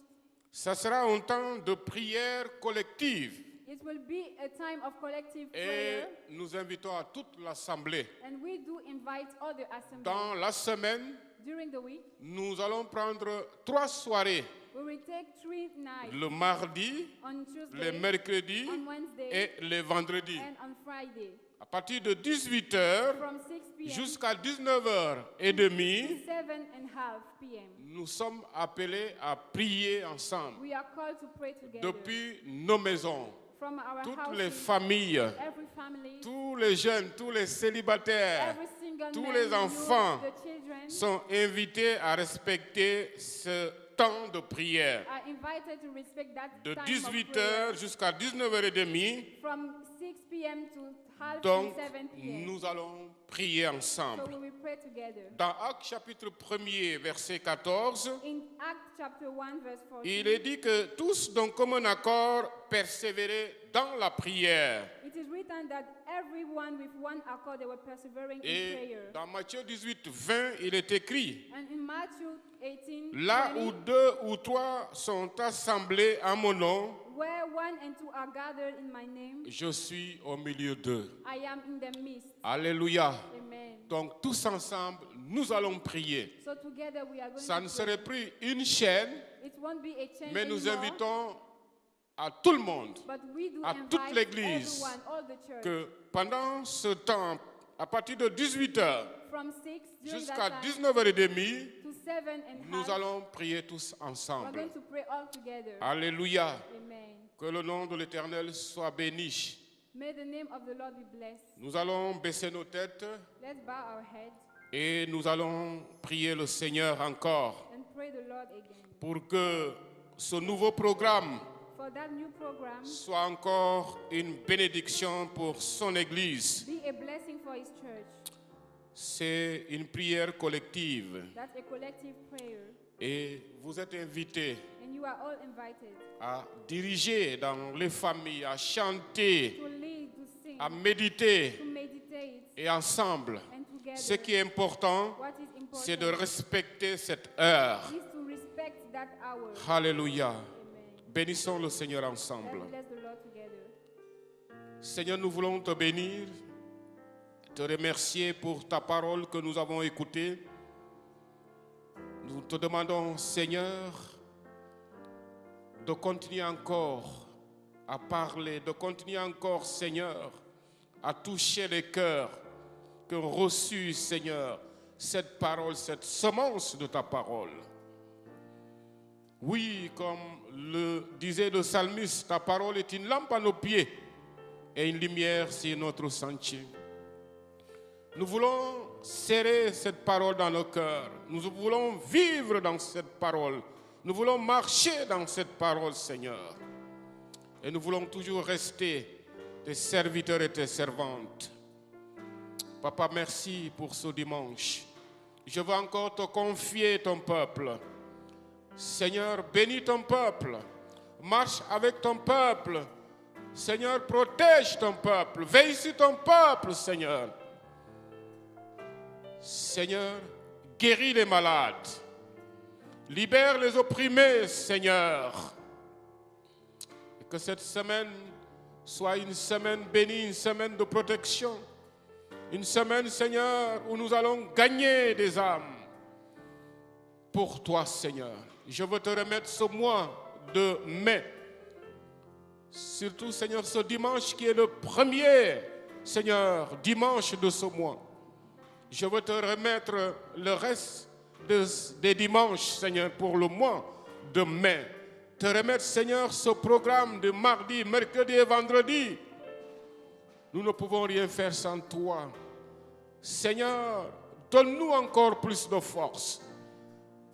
Ça sera un temps de prière collective it will be a time of collective et prayer, nous invitons à toute l'Assemblée. and we do invite all the assembly. Dans la semaine, During the week, nous allons prendre 3 soirées, we will take 3 nights le mardi, on le Tuesday, mercredi on Wednesday, et le vendredi. and on Friday À partir de 18h from 6 p.m. jusqu'à 19h30, to 7:30 p.m. nous sommes appelés à prier ensemble We are called to pray together depuis nos maisons. from our Toutes les houses, familles, every family, tous les jeunes, tous les célibataires every single tous man, les youth, enfants the children sont invités à respecter ce temps de prière. are invited to respect that De time of 18h prayer jusqu'à 19h30, from 6 p.m. to half donc 7 p.m. nous allons prier So ensemble. we will pray together. Dans Actes chapitre 1er, verset 14, In Acts chapter 1 verse 14, il est dit que tous d'un commun accord persévéraient dans la prière. it is written that everyone with one accord they were persevering in Et prayer. dans Matthieu 18, 20, il est écrit, And in Matthew 18, là 20, où 2 ou 3 sont assemblés en mon nom, where 1 and 2 are gathered in my name, je suis au milieu d'eux. I am in the midst. Alléluia. Amen. Donc tous ensemble, nous allons prier. So together we are going Ça to ne pray. serait plus une chaîne, It won't be a chain mais nous anymore, invitons à tout le monde but we do à invite toute l'Église everyone, all the church, que pendant ce temps, à partir de 18h from 6 during jusqu'à that time 19h30, to 7 and nous half, allons prier tous we're ensemble. going to pray all together. Alléluia. Amen. Que le nom de l'Éternel soit béni. May the name of the Lord be blessed. Nous allons baisser nos têtes Let's bow our heads et nous allons prier le Seigneur encore and pray the Lord again. pour que ce nouveau programme For that new program, soit encore une bénédiction pour son Église. be a blessing for His church. C'est une prière collective That's a collective prayer, et vous êtes invités and you are all invited à diriger dans les familles, à chanter, to lead, to sing, à méditer to meditate et ensemble. and together. Ce qui est important, What is important c'est de respecter cette heure. is to respect that hour. Alléluia. Amen. Bénissons le Seigneur ensemble. Let's bless the Lord together. Seigneur, nous voulons te bénir, te remercier pour ta parole que nous avons écoutée. Nous te demandons, Seigneur, de continuer encore à parler, de continuer encore, Seigneur, à toucher les cœurs qui ont reçu, Seigneur, cette parole, cette semence de ta parole. Oui, comme le disait le psalmiste, ta parole est une lampe à nos pieds et une lumière sur notre sentier. Nous voulons serrer cette parole dans nos cœurs. Nous voulons vivre dans cette parole. Nous voulons marcher dans cette parole, Seigneur. Et nous voulons toujours rester tes serviteurs et tes servantes. Papa, merci pour ce dimanche. Je veux encore te confier ton peuple. Seigneur, bénis ton peuple. Marche avec ton peuple. Seigneur, protège ton peuple. Veille sur ton peuple, Seigneur. Seigneur, guéris les malades. Libère les opprimés, Seigneur. Et que cette semaine soit une semaine bénie, une semaine de protection. Une semaine, Seigneur, où nous allons gagner des âmes pour toi, Seigneur. Je veux te remettre ce mois de mai. Surtout, Seigneur, ce dimanche qui est le premier, Seigneur, dimanche de ce mois. Je veux te remettre le reste des dimanches, Seigneur, pour le mois de mai. Te remettre, Seigneur, ce programme de mardi, mercredi et vendredi. Nous ne pouvons rien faire sans toi. Seigneur, donne-nous encore plus de force.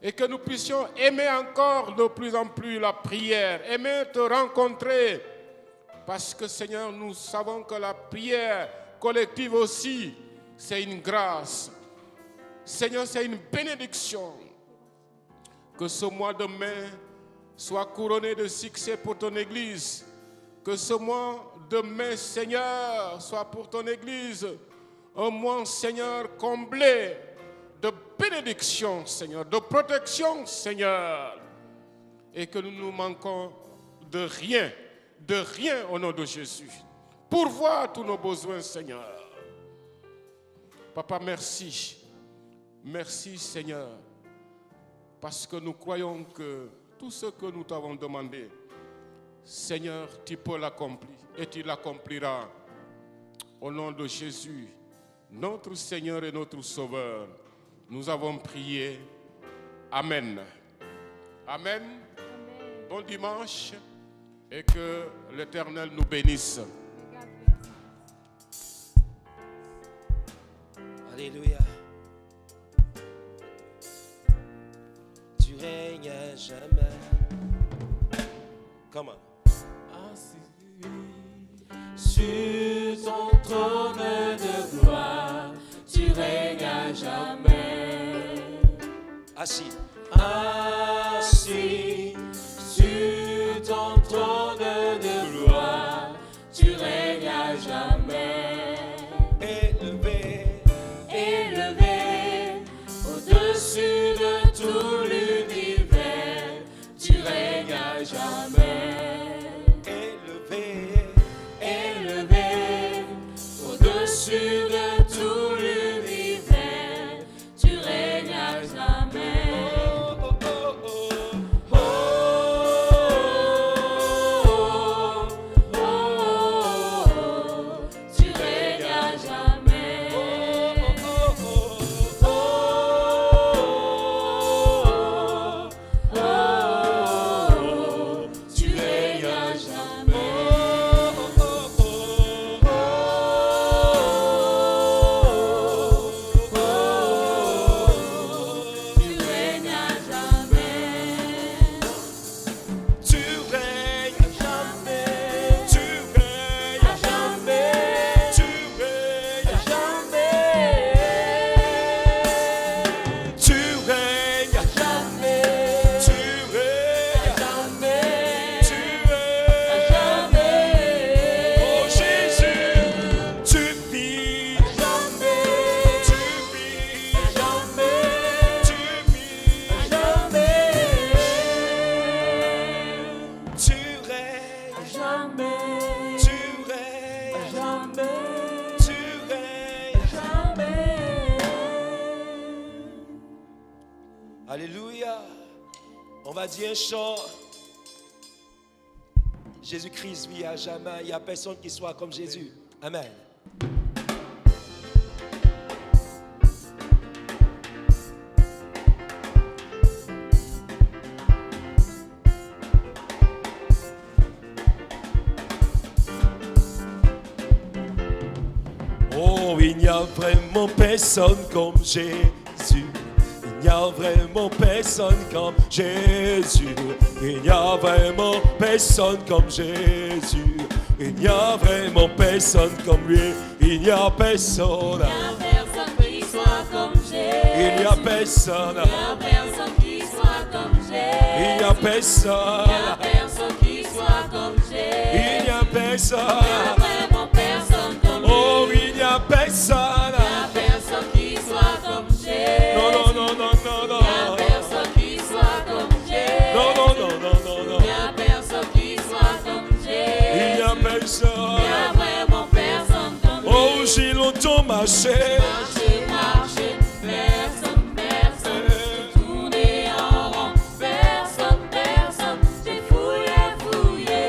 Et que nous puissions aimer encore de plus en plus la prière, aimer te rencontrer. Parce que, Seigneur, nous savons que la prière collective aussi, c'est une grâce. Seigneur, c'est une bénédiction. Que ce mois de mai soit couronné de succès pour ton Église. Que ce mois de mai, Seigneur, soit pour ton Église un mois, Seigneur, comblé de bénédiction, Seigneur, de protection, Seigneur. Et que nous ne manquons de rien au nom de Jésus. Pourvois tous nos besoins, Seigneur. Papa, merci. Merci, Seigneur, parce que nous croyons que tout ce que nous t'avons demandé, Seigneur, tu peux l'accomplir et tu l'accompliras. Au nom de Jésus, notre Seigneur et notre Sauveur, nous avons prié. Amen. Amen. Bon dimanche et que l'Éternel nous bénisse. Alléluia. Tu règnes à jamais. Comment? Sur ton trône de gloire, tu règnes à jamais. Assis. Assis sur ton trône de gloire, tu règnes à jamais. Élevé. Élevé au-dessus de tout l'univers, tu règnes à jamais. Élevé au-dessus de tout l'univers, tu règnes à jamais. Oh, oh, oh, oh. Oh, Alléluia. On va dire un chant. Jésus-Christ vit à jamais. Il n'y a personne qui soit comme Jésus. Amen. Oh, il n'y a vraiment personne comme Jésus. Il n'y a vraiment personne comme Jésus. Il n'y a vraiment personne comme Jésus. Il n'y a vraiment personne comme lui. Il n'y a personne. Il n'y a personne qui soit comme Jésus. Il n'y a personne. Il n'y a personne qui soit comme Jésus. Il n'y a personne. Il n'y a personne qui soit comme Jésus. Il n'y a personne. Il n'y a vraiment personne comme lui. Oh, il n'y a personne. Il n'y a personne qui soit comme Jésus. Non, non, non, non, non, non. Il n'y a personne qui soit comme Jésus. Non, non, non, non, non, non. Il n'y a personne qui soit comme Jésus. Il n'y a Il n'y personne. a vraiment personne comme lui. Oh, j'ai longtemps marché. Marcher, marcher, personne, personne. Tourner en rond, personne, personne. J'ai fouillé, fouillé.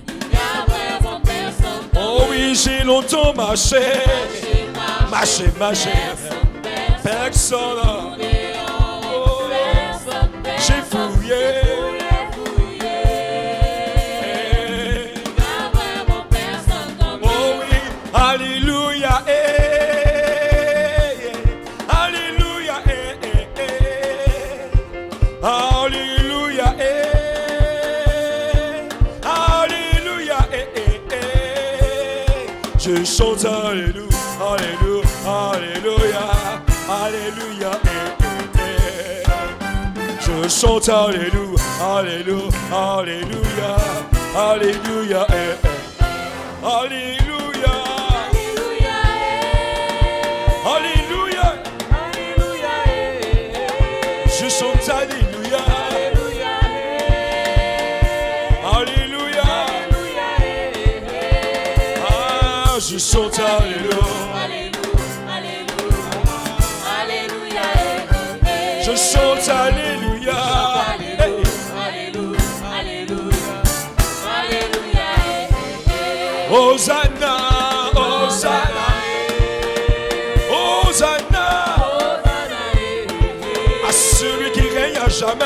Il n'y a vraiment personne comme Oh oui, j'ai longtemps marché. lui. Marché, marché. Personne, personne. Personne. Tourner en rond, personne, J'ai personne. fouillé. Fouillé, fouillé. Il n'y a vraiment personne comme lui. Oh oui, alléluia. Alléluia. Alléluia. Alléluia. Je chante alléluia. Alléluia. Alléluia. Je chante alléluia. Alléluia. Alléluia. Alléluia. Alléluia. Alléluia. Je chante alléluia. Alléluia. Ah, je chante alléluia. Je chante alléluia. Hosanna, Hosanna, Hosanna à celui qui règne à jamais.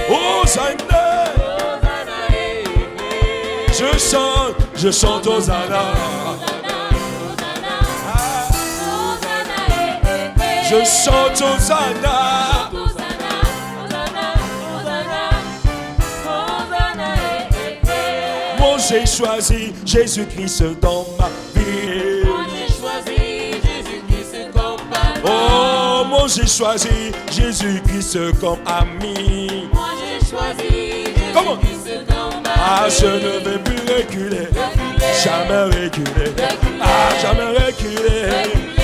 Hosanna, je chante Hosanna. Je chante Hosanna. Moi j'ai choisi Jésus-Christ dans ma vie. Oh, moi j'ai choisi Jésus-Christ comme ami. Comment? Ah, je ne vais plus reculer, jamais reculer. Ah, jamais reculer,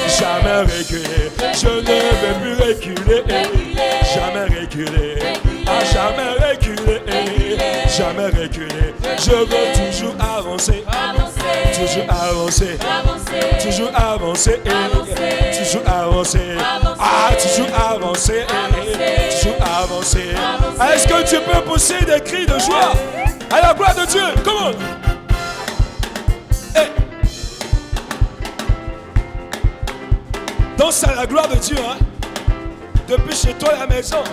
jamais reculer. Je ne vais plus reculer, jamais reculer. Ah, jamais reculer, jamais reculer. Je veux toujours avancer, toujours avancer, toujours avancer, toujours avancer. Ah, toujours avancer, toujours avancer. Est-ce que tu peux pousser des cris de joie à la gloire de Dieu? Comment? Hey. Danse à la gloire de Dieu, hein? Depuis chez toi à la maison.